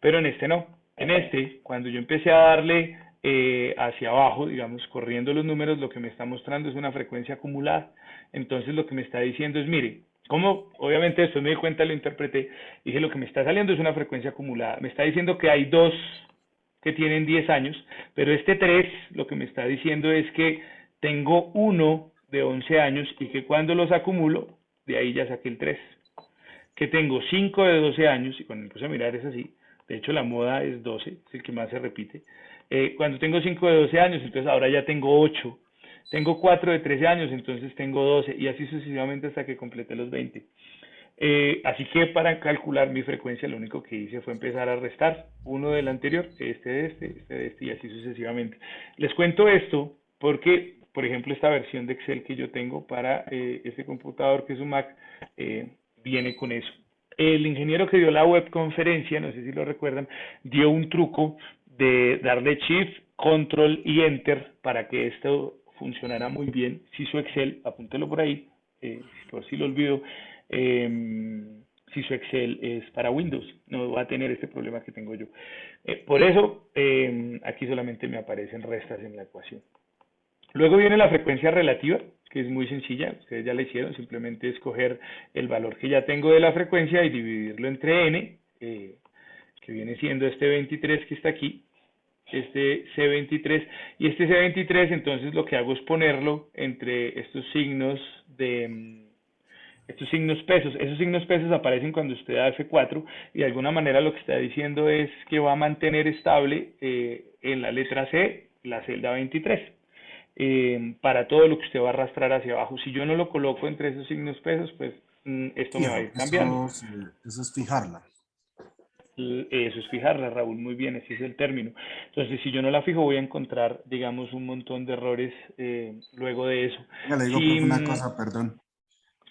S1: Pero en este no. En este, cuando yo empecé a darle hacia abajo, digamos, corriendo los números, lo que me está mostrando es una frecuencia acumulada. Entonces lo que me está diciendo es, mire, como obviamente después me di cuenta, lo interpreté, dije lo que me está saliendo es una frecuencia acumulada. Me está diciendo que hay 2 que tienen 10 años, pero este 3 lo que me está diciendo es que tengo 1 de 11 años y que cuando los acumulo, de ahí ya saqué el 3. Que tengo 5 de 12 años, y cuando me puse a mirar es así, de hecho la moda es 12, es el que más se repite. Cuando tengo 5 de 12 años, entonces ahora ya tengo 8. Tengo 4 de 13 años, entonces tengo 12, y así sucesivamente hasta que completé los 20. Así que para calcular mi frecuencia lo único que hice fue empezar a restar uno del anterior, este de este y así sucesivamente. Les cuento esto porque, por ejemplo, esta versión de Excel que yo tengo para este computador que es un Mac viene con eso. El ingeniero que dio la webconferencia, no sé si lo recuerdan, dio un truco de darle Shift, Control y Enter para que esto funcionara muy bien. Si su Excel, apúntelo por ahí, por si lo olvido, si su Excel es para Windows. No va a tener este problema que tengo yo. Por eso, aquí solamente me aparecen restas en la ecuación. Luego viene la frecuencia relativa, que es muy sencilla, ustedes ya la hicieron, simplemente escoger el valor que ya tengo de la frecuencia y dividirlo entre n, que viene siendo este 23 que está aquí, este C23, y este C23 entonces lo que hago es ponerlo entre estos signos estos signos pesos. Esos signos pesos aparecen cuando usted da F4 y de alguna manera lo que está diciendo es que va a mantener estable en la letra C la celda 23. Para todo lo que usted va a arrastrar hacia abajo. Si yo no lo coloco entre esos signos pesos, pues esto me va a ir cambiando.
S6: Eso es fijarla.
S1: Eso es fijarla, Raúl, muy bien, ese es el término. Entonces, si yo no la fijo, voy a encontrar, digamos, un montón de errores luego de eso.
S6: Venga, le digo,
S1: Sí,
S6: profe, una cosa, perdón.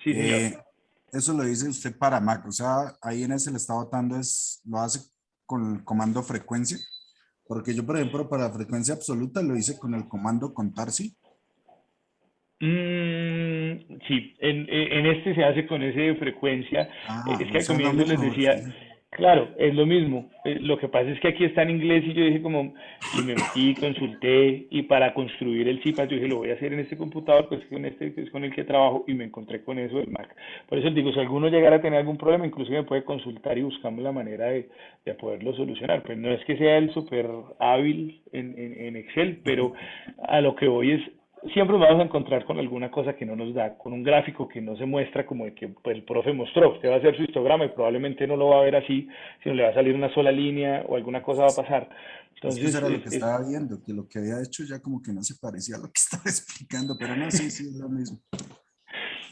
S1: sí, señor.
S6: Eso lo dice usted para Mac, o sea, ahí en ese le está botando, lo hace con el comando frecuencia, porque yo, por ejemplo, para frecuencia absoluta lo hice con el comando contar, ¿sí?
S1: Sí, en este se hace con ese de frecuencia. Es que
S6: O
S1: al
S6: sea, es lo
S1: comienzo les
S6: mismo,
S1: decía,
S6: sí.
S1: claro, es lo mismo. Lo que pasa es que aquí está en inglés y yo dije como, y me metí, consulté, y para construir el CIPAS yo dije, lo voy a hacer en este computador, pues con este que es con el que trabajo, y me encontré con eso del Mac. Por eso les digo, si alguno llegara a tener algún problema, incluso me puede consultar y buscamos la manera de poderlo solucionar. Pues no es que sea el súper hábil en Excel, pero a lo que voy es siempre nos vamos a encontrar con alguna cosa que no nos da, con un gráfico que no se muestra como el que pues, el profe mostró. Usted va a hacer su histograma y probablemente no lo va a ver así, sino le va a salir una sola línea o alguna cosa va a pasar.
S6: Es que
S1: Entonces,
S6: eso era lo que estaba viendo, que lo que había hecho ya como que no se parecía a lo que estaba explicando, pero no, sí, sí, es lo mismo.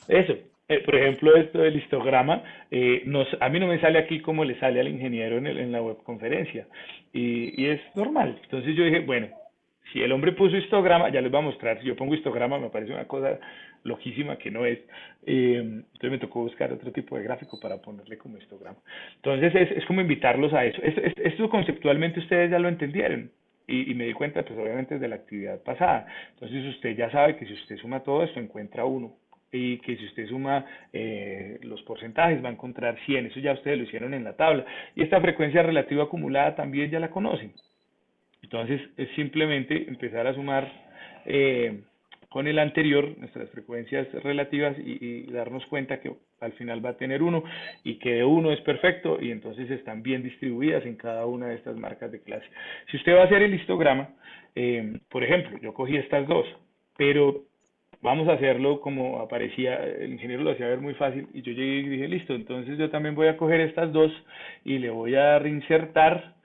S1: eso. Por ejemplo, esto del histograma, a mí no me sale aquí como le sale al ingeniero en la webconferencia. Y es normal. Entonces yo dije, bueno, si el hombre puso histograma, ya les voy a mostrar. Si yo pongo histograma, me parece una cosa loquísima que no es. Entonces me tocó buscar otro tipo de gráfico para ponerle como histograma. Entonces es como invitarlos a eso. Esto conceptualmente ustedes ya lo entendieron. Y me di cuenta, pues obviamente, de la actividad pasada. Entonces usted ya sabe que si usted suma todo esto, encuentra 1 y que si usted suma los porcentajes va a encontrar 100, eso ya ustedes lo hicieron en la tabla. Y esta frecuencia relativa acumulada también ya la conocen. Entonces es simplemente empezar a sumar con el anterior nuestras frecuencias relativas y darnos cuenta que al final va a tener 1 y que de 1 es perfecto y entonces están bien distribuidas en cada una de estas marcas de clase. Si usted va a hacer el histograma, por ejemplo, yo cogí estas dos, pero vamos a hacerlo como aparecía, el ingeniero lo hacía ver muy fácil y yo llegué y dije, listo, entonces yo también voy a coger estas dos y le voy a reinsertar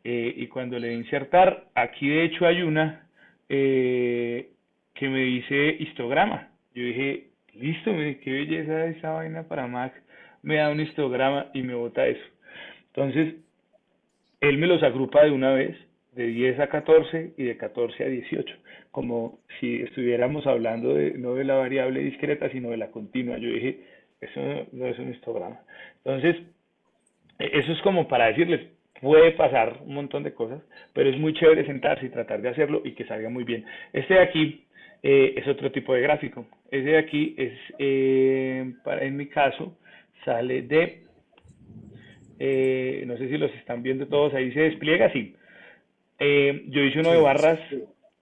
S1: y cuando le dé insertar, aquí de hecho hay una que me dice histograma. Yo dije, listo, mire, qué belleza esa vaina para Mac, me da un histograma y me bota eso. Entonces, él me los agrupa de una vez, de 10 a 14 y de 14 a 18, como si estuviéramos hablando no de la variable discreta, sino de la continua. Yo dije, eso no es un histograma. Entonces, eso es como para decirles, puede pasar un montón de cosas, pero es muy chévere sentarse y tratar de hacerlo y que salga muy bien. Este de aquí es otro tipo de gráfico. Este de aquí es, en mi caso, sale de no sé si los están viendo todos, ahí se despliega, sí. Yo hice uno de barras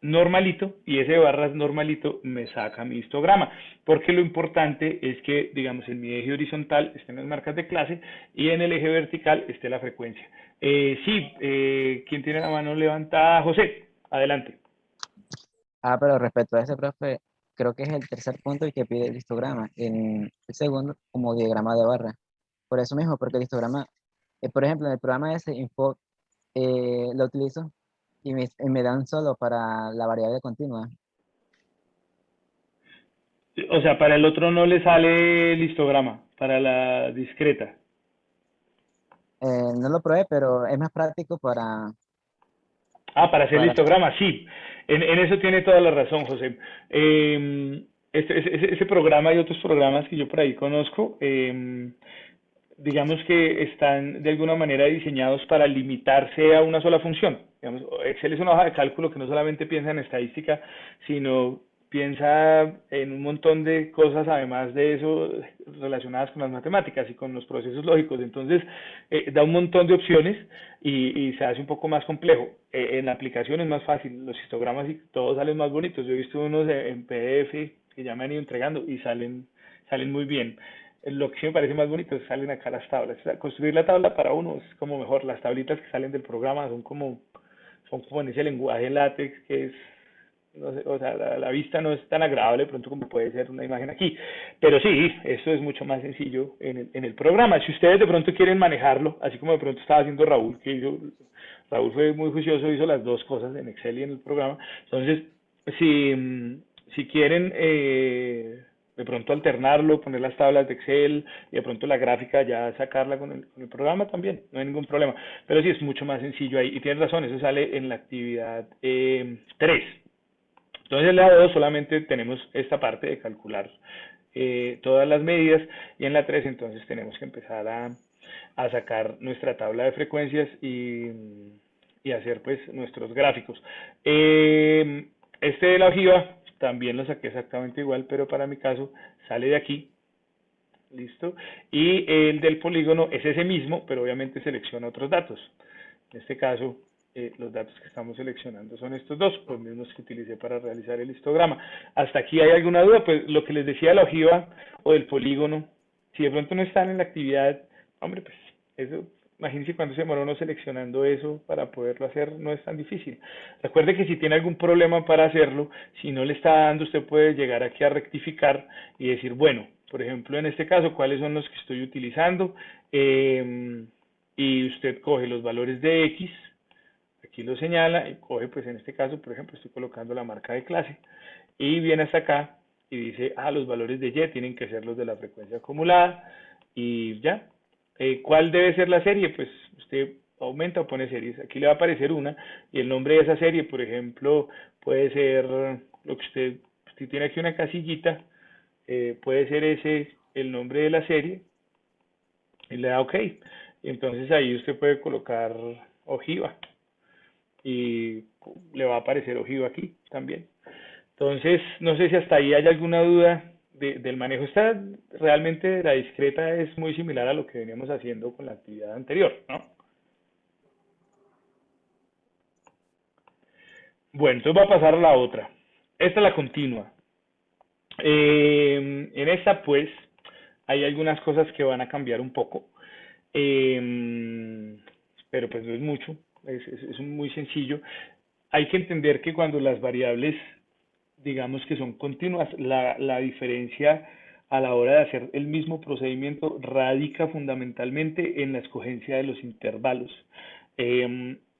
S1: normalito y ese de barras normalito me saca mi histograma, porque lo importante es que, digamos, en mi eje horizontal estén las marcas de clase y en el eje vertical esté la frecuencia. ¿Quién tiene la mano levantada? José, adelante.
S3: Pero respecto a ese, profe, creo que es el tercer punto el que pide el histograma, en el segundo como diagrama de barra. Por eso mismo, porque el histograma, por ejemplo, en el programa ese Info, lo utilizo y me dan solo para la variable continua.
S1: O sea, para el otro no le sale el histograma, para la discreta.
S3: No lo probé, pero es más práctico para...
S1: Para hacer el
S3: para
S1: histograma, sí. En eso tiene toda la razón, José. Ese programa y otros programas que yo por ahí conozco, digamos que están de alguna manera diseñados para limitarse a una sola función. Digamos, Excel es una hoja de cálculo que no solamente piensa en estadística, sino piensa en un montón de cosas, además de eso, relacionadas con las matemáticas y con los procesos lógicos. Entonces, da un montón de opciones y se hace un poco más complejo. En la aplicación es más fácil, los histogramas y todo salen más bonitos. Yo he visto unos en PDF que ya me han ido entregando y salen muy bien. Lo que sí me parece más bonito es que salen acá las tablas. O sea, construir la tabla para uno es como mejor. Las tablitas que salen del programa son como en ese lenguaje látex que es, no sé, o sea, la vista no es tan agradable de pronto como puede ser una imagen aquí. Pero sí, esto es mucho más sencillo en el programa. Si ustedes de pronto quieren manejarlo, así como de pronto estaba haciendo Raúl, Raúl fue muy juicioso, hizo las dos cosas en Excel y en el programa. Entonces, si quieren de pronto alternarlo, poner las tablas de Excel y de pronto la gráfica ya sacarla con el programa también, no hay ningún problema. Pero sí es mucho más sencillo ahí. Y tienes razón, eso sale en la actividad 3. Entonces en la 2 solamente tenemos esta parte de calcular todas las medidas y en la 3 entonces tenemos que empezar a sacar nuestra tabla de frecuencias y hacer pues nuestros gráficos. Este de la ojiva también lo saqué exactamente igual, pero para mi caso sale de aquí, listo, y el del polígono es ese mismo, pero obviamente selecciona otros datos. En este caso, los datos que estamos seleccionando son estos dos, los mismos que utilicé para realizar el histograma. ¿Hasta aquí hay alguna duda? Pues lo que les decía de la ojiva o del polígono, si de pronto no están en la actividad, hombre, pues eso, imagínense cuando se demora uno seleccionando eso para poderlo hacer, no es tan difícil. Recuerde que si tiene algún problema para hacerlo, si no le está dando, usted puede llegar aquí a rectificar y decir, bueno, por ejemplo, en este caso, ¿cuáles son los que estoy utilizando? Y usted coge los valores de X, aquí lo señala, y coge, pues en este caso, por ejemplo, estoy colocando la marca de clase, y viene hasta acá y dice, los valores de Y tienen que ser los de la frecuencia acumulada, y ya. ¿Cuál debe ser la serie? Pues usted aumenta o pone series. Aquí le va a aparecer una y el nombre de esa serie, por ejemplo, puede ser lo que usted tiene aquí una casillita, puede ser ese el nombre de la serie y le da OK. Entonces ahí usted puede colocar ojiva y le va a aparecer ojiva aquí también. Entonces, no sé si hasta ahí hay alguna duda del manejo. Esta realmente la discreta es muy similar a lo que veníamos haciendo con la actividad anterior, ¿no? Bueno, entonces va a pasar a la otra. Esta es la continua. En esta, pues, hay algunas cosas que van a cambiar un poco, pero pues no es mucho, es muy sencillo. Hay que entender que cuando las variables, digamos que son continuas, la diferencia a la hora de hacer el mismo procedimiento radica fundamentalmente en la escogencia de los intervalos.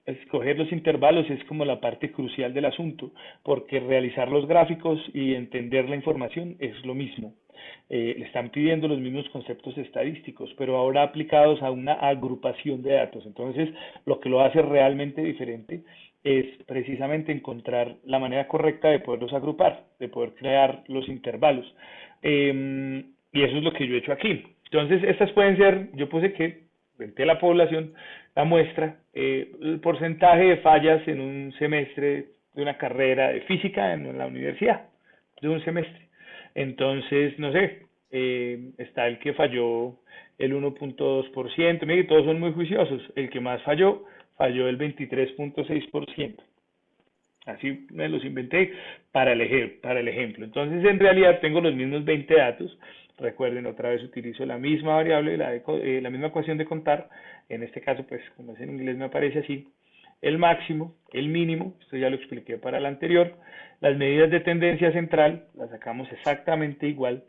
S1: Escoger los intervalos es como la parte crucial del asunto, porque realizar los gráficos y entender la información es lo mismo. Le están pidiendo los mismos conceptos estadísticos, pero ahora aplicados a una agrupación de datos. Entonces, lo que lo hace realmente diferente es precisamente encontrar la manera correcta de poderlos agrupar, de poder crear los intervalos. Y eso es lo que yo he hecho aquí. Entonces, estas pueden ser, yo puse que, frente a la población, la muestra, el porcentaje de fallas en un semestre de una carrera de física en la universidad, de un semestre. Entonces, no sé, está el que falló el 1.2%, mire, todos son muy juiciosos. El que más falló el 23.6%. Así me los inventé para el ejemplo. Entonces, en realidad tengo los mismos 20 datos. Recuerden, otra vez utilizo la misma variable, la misma ecuación de contar. En este caso, pues, como es en inglés, me aparece así. El máximo, el mínimo, esto ya lo expliqué para el anterior. Las medidas de tendencia central las sacamos exactamente igual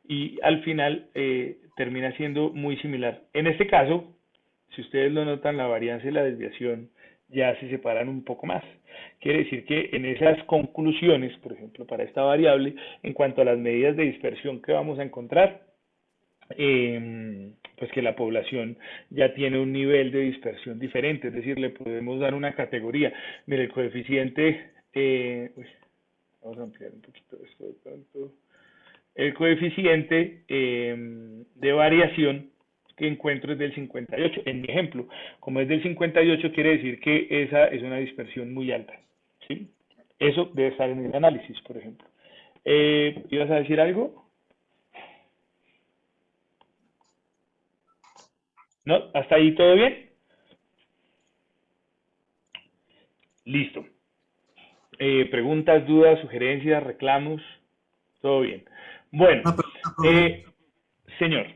S1: y al final termina siendo muy similar. En este caso, si ustedes lo notan, la varianza y la desviación ya se separan un poco más. Quiere decir que en esas conclusiones, por ejemplo, para esta variable, en cuanto a las medidas de dispersión que vamos a encontrar, pues que la población ya tiene un nivel de dispersión diferente, es decir, le podemos dar una categoría. Mire, el coeficiente, vamos a ampliar un poquito esto de pronto. El coeficiente de variación que encuentro es del 58, en mi ejemplo. Como es del 58, quiere decir que esa es una dispersión muy alta, ¿sí? Eso debe estar en el análisis, por ejemplo. ¿Ibas a decir algo? ¿No? ¿Hasta ahí todo bien? Listo. Preguntas, dudas, sugerencias, reclamos, todo bien. Bueno,
S4: Una pregunta, profe.
S1: señor,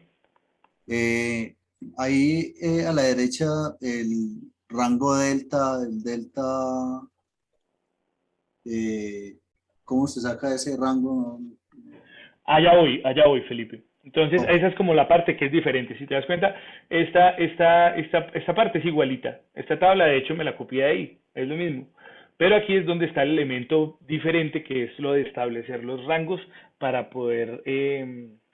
S4: Eh, ahí a la derecha el rango delta, el delta, eh, ¿cómo se saca ese rango?
S1: allá voy, Felipe. Entonces,
S4: Ok.
S1: esa es como la parte que es diferente. Si te das cuenta, esta parte es igualita. Esta tabla, de hecho, me la copié de ahí, es lo mismo. Pero aquí es donde está el elemento diferente, que es lo de establecer los rangos para poder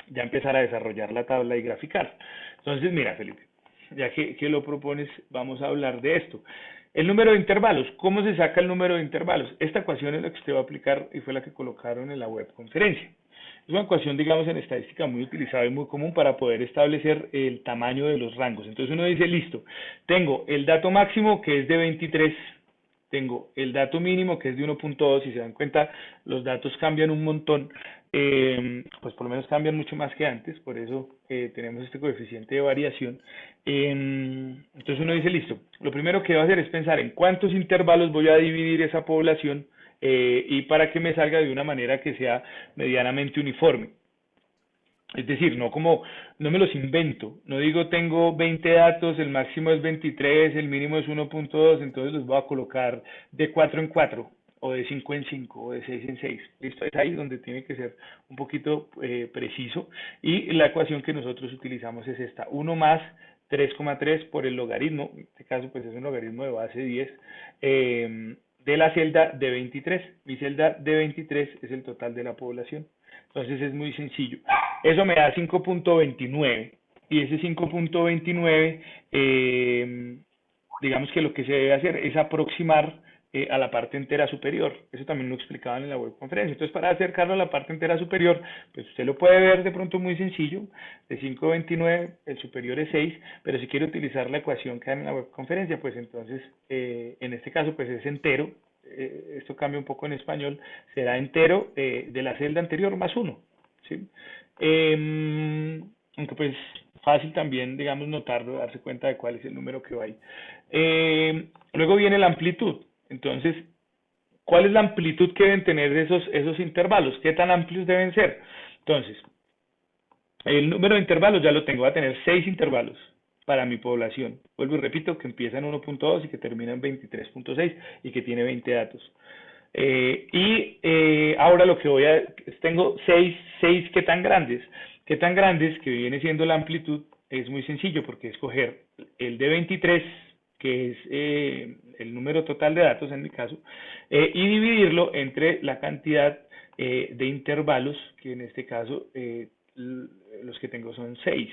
S1: ya empezar a desarrollar la tabla y graficar. Entonces, mira, Felipe, ya que lo propones, vamos a hablar de esto. El número de intervalos. ¿Cómo se saca el número de intervalos? Esta ecuación es la que usted va a aplicar y fue la que colocaron en la web conferencia. Es una ecuación, digamos, en estadística muy utilizada y muy común para poder establecer el tamaño de los rangos. Entonces uno dice, listo, tengo el dato máximo que es de 23, tengo el dato mínimo que es de 1.2, si se dan cuenta, los datos cambian un montón, pues por lo menos cambian mucho más que antes, por eso tenemos este coeficiente de variación. Entonces uno dice, listo, lo primero que va a hacer es pensar en cuántos intervalos voy a dividir esa población y para que me salga de una manera que sea medianamente uniforme. Es decir, no me los invento, no digo tengo 20 datos, el máximo es 23, el mínimo es 1.2, entonces los voy a colocar de 4 en 4, o de 5 en 5, o de 6 en 6. Listo, es ahí donde tiene que ser un poquito preciso. Y la ecuación que nosotros utilizamos es esta, 1 más 3,3 por el logaritmo, en este caso pues es un logaritmo de base 10, de la celda de 23. Mi celda de 23 es el total de la población. Entonces es muy sencillo. Eso me da 5.29 y ese 5.29, digamos que lo que se debe hacer es aproximar a la parte entera superior. Eso también lo explicaban en la web conferencia. Entonces, para acercarlo a la parte entera superior, pues usted lo puede ver de pronto muy sencillo. De 5.29, el superior es 6, pero si quiere utilizar la ecuación que dan en la web conferencia, pues entonces, en este caso, pues es entero. Esto cambia un poco en español, será entero de la celda anterior más 1. ¿Sí? Aunque pues fácil también, digamos, notarlo, darse cuenta de cuál es el número que va ahí. Luego viene la amplitud. Entonces, ¿cuál es la amplitud que deben tener esos intervalos? ¿Qué tan amplios deben ser? Entonces, el número de intervalos ya lo tengo, va a tener 6 intervalos para mi población. Vuelvo y repito que empieza en 1.2 y que termina en 23.6 y que tiene 20 datos. Ahora lo que tengo 6, ¿qué tan grandes? ¿Qué tan grandes? Que viene siendo la amplitud, es muy sencillo porque escoger el de 23, que es el número total de datos en mi caso, y dividirlo entre la cantidad de intervalos, que en este caso los que tengo son 6.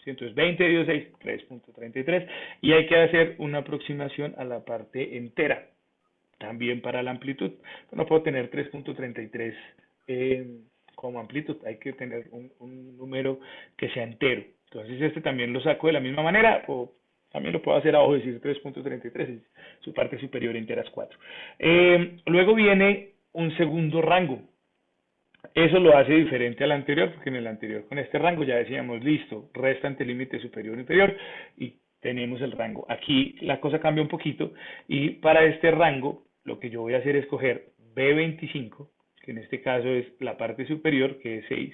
S1: Entonces 20 dividido 6, 3.33, y hay que hacer una aproximación a la parte entera, también para la amplitud. No puedo tener 3.33 como amplitud, hay que tener un número que sea entero. Entonces este también lo saco de la misma manera, o también lo puedo hacer abajo, decir 3.33, su parte superior entera es 4. Luego viene un segundo rango. Eso lo hace diferente al anterior, porque en el anterior con este rango ya decíamos, listo, restante límite superior o inferior, y tenemos el rango. Aquí la cosa cambia un poquito, y para este rango, lo que yo voy a hacer es coger B25, que en este caso es la parte superior, que es 6,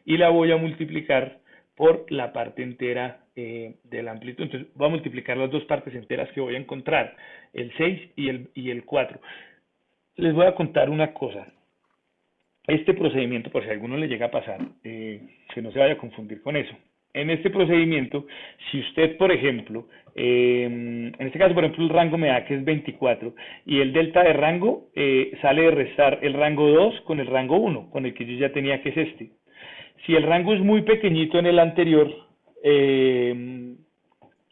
S1: y la voy a multiplicar por la parte entera de la amplitud. Entonces voy a multiplicar las dos partes enteras que voy a encontrar, el 6 y el 4. Les voy a contar una cosa. Este procedimiento, por si a alguno le llega a pasar, que no se vaya a confundir con eso. En este procedimiento, si usted, por ejemplo, en este caso, por ejemplo, el rango me da que es 24 y el delta de rango sale de restar el rango 2 con el rango 1, con el que yo ya tenía, que es este. Si el rango es muy pequeñito en el anterior,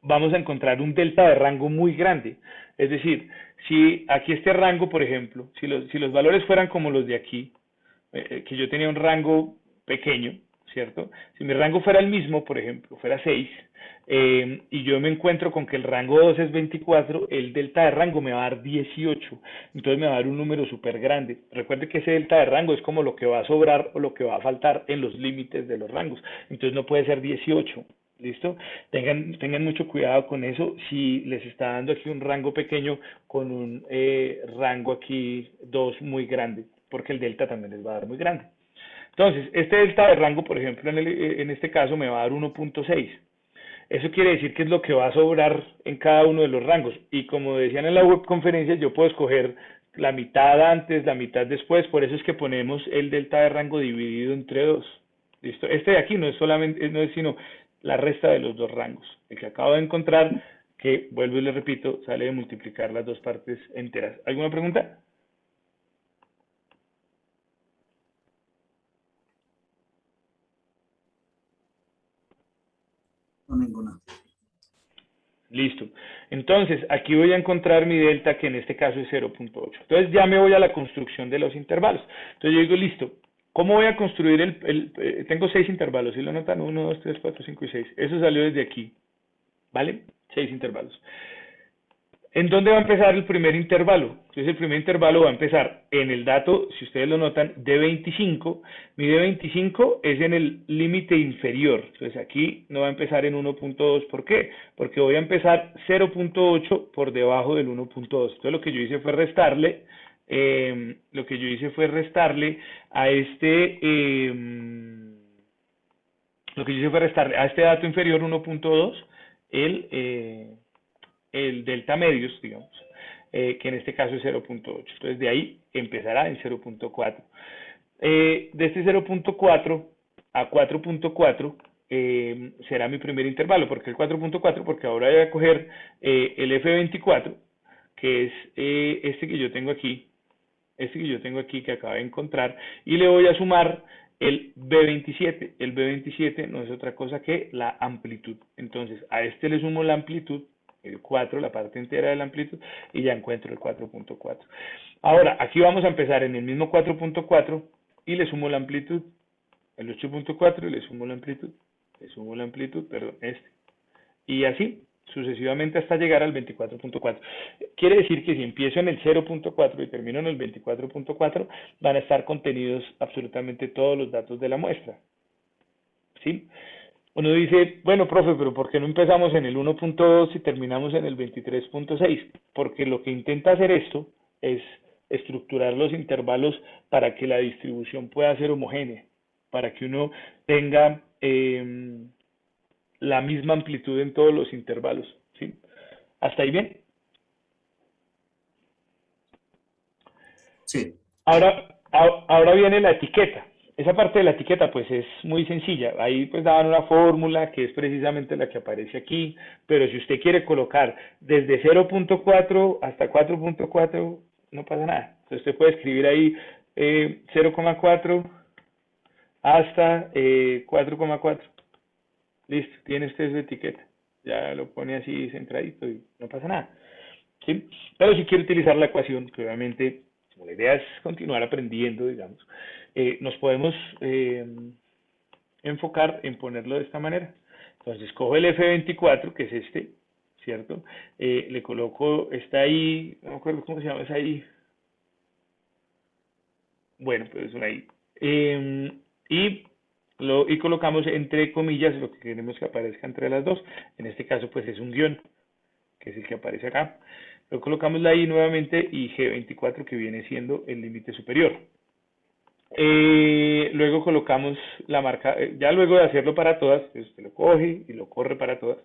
S1: vamos a encontrar un delta de rango muy grande. Es decir, si aquí este rango, por ejemplo, si los valores fueran como los de aquí, que yo tenía un rango pequeño, ¿cierto? Si mi rango fuera el mismo, por ejemplo, fuera 6, y yo me encuentro con que el rango 2 es 24, el delta de rango me va a dar 18, entonces me va a dar un número súper grande. Recuerde que ese delta de rango es como lo que va a sobrar o lo que va a faltar en los límites de los rangos, entonces no puede ser 18. ¿Listo? Tengan mucho cuidado con eso. Si les está dando aquí un rango pequeño con un rango aquí 2 muy grande, porque el delta también les va a dar muy grande. Entonces, este delta de rango, por ejemplo, en este caso me va a dar 1.6. Eso quiere decir que es lo que va a sobrar en cada uno de los rangos. Y como decían en la webconferencia, yo puedo escoger la mitad antes, la mitad después. Por eso es que ponemos el delta de rango dividido entre 2. ¿Listo? Este de aquí no es solamente, no es sino la resta de los dos rangos. El que acabo de encontrar, que vuelvo y le repito, sale de multiplicar las dos partes enteras. ¿Alguna pregunta?
S4: No, ninguna.
S1: Listo. Entonces, aquí voy a encontrar mi delta, que en este caso es 0.8. Entonces, ya me voy a la construcción de los intervalos. Entonces, yo digo, listo, ¿cómo voy a construir tengo 6 intervalos, ¿sí lo notan? 1, 2, 3, 4, 5 y 6. Eso salió desde aquí, ¿vale? 6 intervalos. ¿En dónde va a empezar el primer intervalo? Entonces el primer intervalo va a empezar en el dato, si ustedes lo notan, de 25. Mi de 25 es en el límite inferior. Entonces aquí no va a empezar en 1.2. ¿Por qué? Porque voy a empezar 0.8 por debajo del 1.2. Entonces lo que yo hice fue restarle, a este dato inferior 1.2 el delta medios, digamos, que en este caso es 0.8. Entonces de ahí empezará en 0.4. De este 0.4 a 4.4 será mi primer intervalo. ¿Por qué el 4.4? Porque ahora voy a coger el F24, que es este que yo tengo aquí, que acabo de encontrar, y le voy a sumar el B27. El B27 no es otra cosa que la amplitud. Entonces a este le sumo la amplitud, el 4, la parte entera de la amplitud, y ya encuentro el 4.4. Ahora, aquí vamos a empezar en el mismo 4.4 y le sumo la amplitud, el 8.4 y le sumo la amplitud, perdón, y así sucesivamente hasta llegar al 24.4. Quiere decir que si empiezo en el 0.4 y termino en el 24.4, van a estar contenidos absolutamente todos los datos de la muestra. ¿Sí? Uno dice, bueno, profe, pero ¿por qué no empezamos en el 1.2 y terminamos en el 23.6? Porque lo que intenta hacer esto es estructurar los intervalos para que la distribución pueda ser homogénea, para que uno tenga la misma amplitud en todos los intervalos. ¿Sí? ¿Hasta ahí bien?
S4: Sí.
S1: Ahora viene la etiqueta. Esa parte de la etiqueta pues es muy sencilla. Ahí pues daban una fórmula que es precisamente la que aparece aquí, pero si usted quiere colocar desde 0.4 hasta 4.4, no pasa nada. Entonces usted puede escribir ahí 0,4 hasta 4,4. Listo, tiene usted su etiqueta. Ya lo pone así centradito y no pasa nada. ¿Sí? Pero si quiere utilizar la ecuación, que obviamente como la idea es continuar aprendiendo, digamos, nos podemos enfocar en ponerlo de esta manera. Entonces cojo el F24, que es este, ¿cierto? Le coloco, está ahí, no me acuerdo cómo se llama, es ahí. Bueno, pues es una I. Y colocamos entre comillas lo que queremos que aparezca entre las dos. En este caso, pues es un guión, que es el que aparece acá. Lo colocamos la I nuevamente y G24, que viene siendo el límite superior. Luego colocamos la marca, ya luego de hacerlo para todas, pues usted lo coge y lo corre para todas.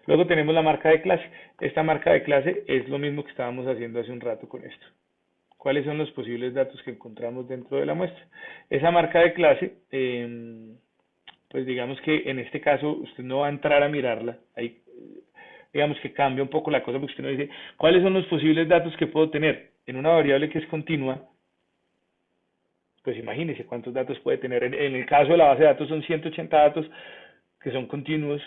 S1: Luego tenemos la marca de clase. Esta marca de clase es lo mismo que estábamos haciendo hace un rato con esto. ¿Cuáles son los posibles datos que encontramos dentro de la muestra? Esa marca de clase, pues digamos que en este caso usted no va a entrar a mirarla. Ahí, digamos que cambia un poco la cosa porque usted no dice, ¿cuáles son los posibles datos que puedo tener? En una variable que es continua, pues imagínese cuántos datos puede tener. En el caso de la base de datos son 180 datos que son continuos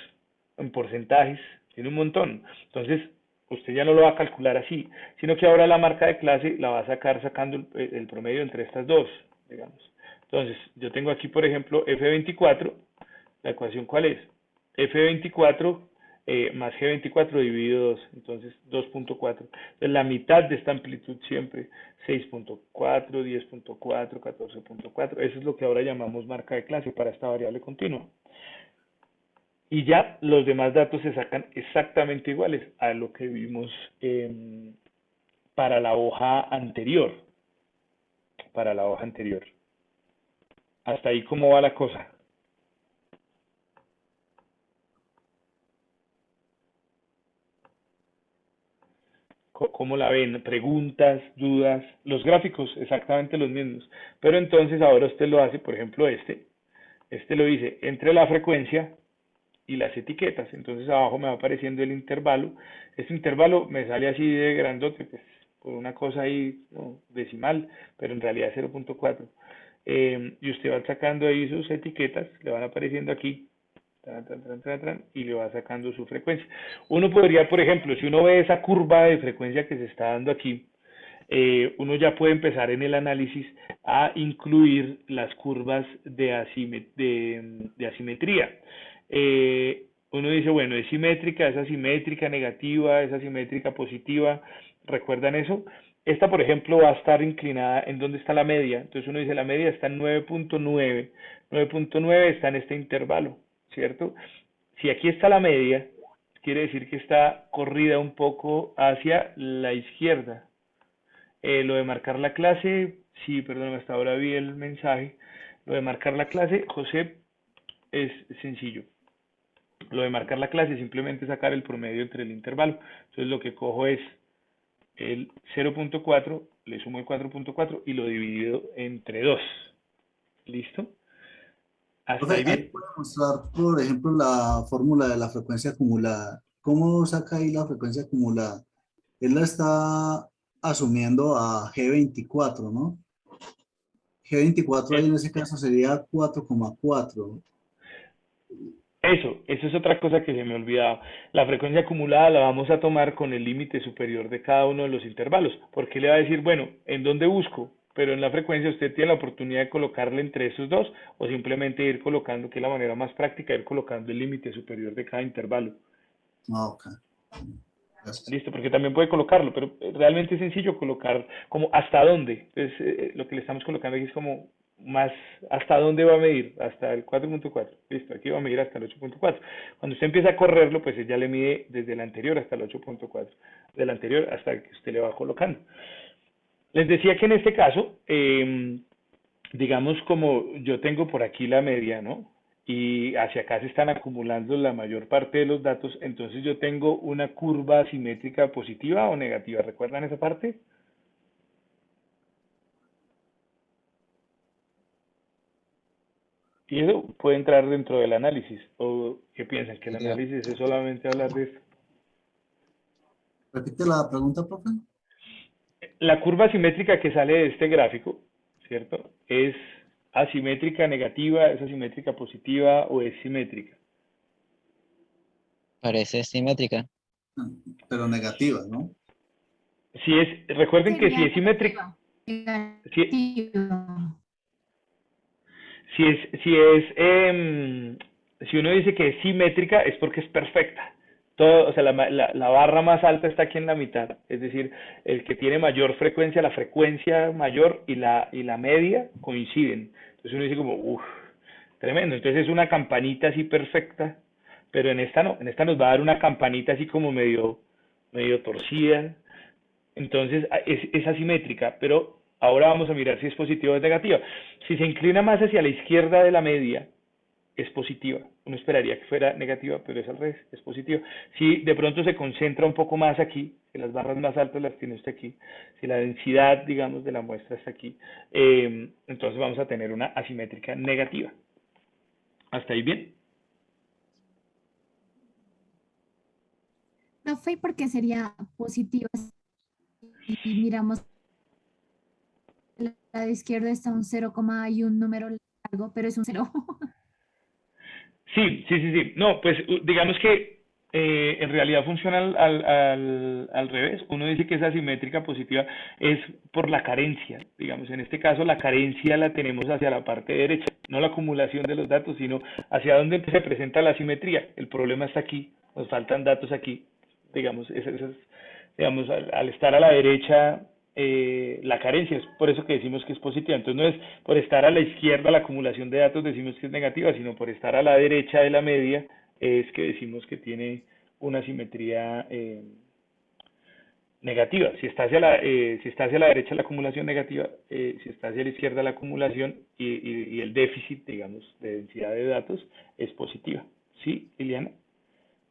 S1: en porcentajes, tiene un montón. Entonces, usted ya no lo va a calcular así, sino que ahora la marca de clase la va a sacar sacando el promedio entre estas dos, digamos. Entonces, yo tengo aquí, por ejemplo, F24, la ecuación ¿cuál es? F24 más G24 dividido 2, entonces 2.4. Entonces, la mitad de esta amplitud siempre, 6.4, 10.4, 14.4. Eso es lo que ahora llamamos marca de clase para esta variable continua. Y ya los demás datos se sacan exactamente iguales a lo que vimos para la hoja anterior. Para la hoja anterior. Hasta ahí, ¿cómo va la cosa? ¿Cómo la ven? Preguntas, dudas, los gráficos exactamente los mismos. Pero entonces ahora usted lo hace, por ejemplo, este lo dice entre la frecuencia y las etiquetas. Entonces abajo me va apareciendo el intervalo. Este intervalo me sale así de grandote, pues por una cosa ahí no, decimal, pero en realidad es 0.4. Y usted va sacando ahí sus etiquetas, le van apareciendo aquí, y le va sacando su frecuencia. Uno podría, por ejemplo, si uno ve esa curva de frecuencia que se está dando aquí, uno ya puede empezar en el análisis a incluir las curvas de asimetría. Uno dice, bueno, es simétrica, es asimétrica negativa, es asimétrica positiva. ¿Recuerdan eso? Esta, por ejemplo, va a estar inclinada en donde está la media. Entonces uno dice, la media está en 9.9. 9.9 está en este intervalo, ¿cierto? Si aquí está la media, quiere decir que está corrida un poco hacia la izquierda. Lo de marcar la clase, sí, perdón, hasta ahora vi el mensaje. Lo de marcar la clase, José, es sencillo. Lo de marcar la clase es simplemente sacar el promedio entre el intervalo. Entonces lo que cojo es el 0.4, le sumo el 4.4 y lo divido entre 2. ¿Listo? ¿Hasta
S4: Profe,
S1: ahí
S4: ahí
S1: bien?
S4: puede mostrar, por ejemplo, la fórmula de la frecuencia acumulada. ¿Cómo saca ahí la frecuencia acumulada? Él la está asumiendo a G24, ¿no? G24 ahí en
S1: Eh,
S4: ese caso sería 4,4.
S1: Eso es otra cosa que se me olvidaba. La frecuencia acumulada la vamos a tomar con el límite superior de cada uno de los intervalos, porque le va a decir, bueno, ¿en dónde busco? Pero en la frecuencia usted tiene la oportunidad de colocarle entre esos dos o simplemente ir colocando, que es la manera más práctica, ir colocando el límite superior de cada intervalo.
S4: Ah, ok. Gracias.
S1: Listo, porque también puede colocarlo, pero realmente es sencillo colocar como hasta dónde. Entonces, lo que le estamos colocando aquí es como más hasta dónde va a medir, hasta el 4.4. Listo, aquí va a medir hasta el 8.4. Cuando usted empieza a correrlo, pues ya le mide desde el anterior hasta el 8.4, del anterior hasta el que usted le va colocando. Les decía que en este caso, digamos como yo tengo por aquí la media, ¿no? Y hacia acá se están acumulando la mayor parte de los datos, entonces yo tengo una curva simétrica positiva o negativa. ¿Recuerdan esa parte? Y eso puede entrar dentro del análisis. ¿O qué piensan? ¿Que el
S3: Positiva.
S1: análisis es solamente hablar de esto?
S4: Repite la pregunta, profe.
S1: La curva simétrica que sale de este gráfico, ¿cierto? ¿Es asimétrica negativa, es asimétrica positiva o es simétrica?
S3: Parece simétrica.
S4: Pero negativa, ¿no?
S1: Si es, recuerden que si
S7: Sería
S1: es simétrica, si,
S7: negativa.
S1: si uno dice que es simétrica es porque es perfecta. Todo, o sea, la barra más alta está aquí en la mitad, es decir, el que tiene mayor frecuencia, la frecuencia mayor y la media coinciden. Entonces uno dice como, uff, tremendo. Entonces es una campanita así perfecta, pero en esta no, en esta nos va a dar una campanita así como medio torcida. Entonces es asimétrica, pero ahora vamos a mirar si es positiva o es negativa. Si se inclina más hacia la izquierda de la media, es positiva. Uno esperaría que fuera negativa, pero es al revés, es positiva. Si de pronto se concentra un poco más aquí, que las barras más altas las tiene usted aquí, si la densidad, digamos, de la muestra está aquí, entonces vamos a tener una asimétrica negativa. ¿Hasta ahí bien?
S7: Profe, ¿y por qué sería positiva? Y miramos la de izquierda está un 0, y un número largo, pero es un 0.
S1: Sí. No, pues digamos que en realidad funciona al revés. Uno dice que esa simétrica positiva es por la carencia. Digamos, en este caso la carencia la tenemos hacia la parte derecha, no la acumulación de los datos, sino hacia donde se presenta la simetría. El problema está aquí, nos faltan datos aquí. Digamos, digamos al estar a la derecha, la carencia, es por eso que decimos que es positiva. Entonces no es por estar a la izquierda la acumulación de datos decimos que es negativa, sino por estar a la derecha de la media es que decimos que tiene una simetría negativa. Si está hacia la derecha la acumulación negativa, si está hacia la izquierda la acumulación y el déficit, digamos, de densidad de datos es positiva. ¿Sí, Liliana?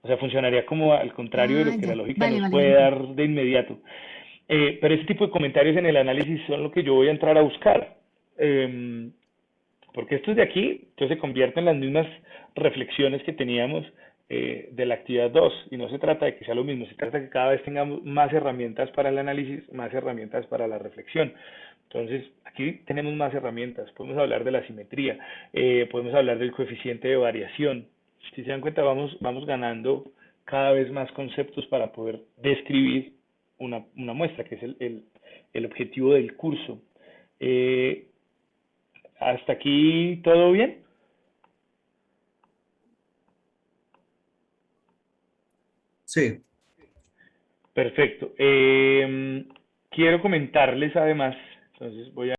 S1: O sea, funcionaría como al contrario de
S7: Ah,
S1: lo que la
S7: ya.
S1: lógica
S7: Vale,
S1: nos
S7: vale,
S1: puede
S7: vale.
S1: dar de inmediato. Pero ese tipo de comentarios en el análisis son lo que yo voy a entrar a buscar. Porque estos de aquí, entonces se convierten en las mismas reflexiones que teníamos de la actividad 2 y no se trata de que sea lo mismo, se trata de que cada vez tengamos más herramientas para el análisis, más herramientas para la reflexión. Entonces, aquí tenemos más herramientas, podemos hablar de la simetría, podemos hablar del coeficiente de variación. Si se dan cuenta, vamos ganando cada vez más conceptos para poder describir una muestra, que es el objetivo del curso. ¿Hasta aquí todo bien?
S4: Sí.
S1: Perfecto. Quiero comentarles además, entonces voy a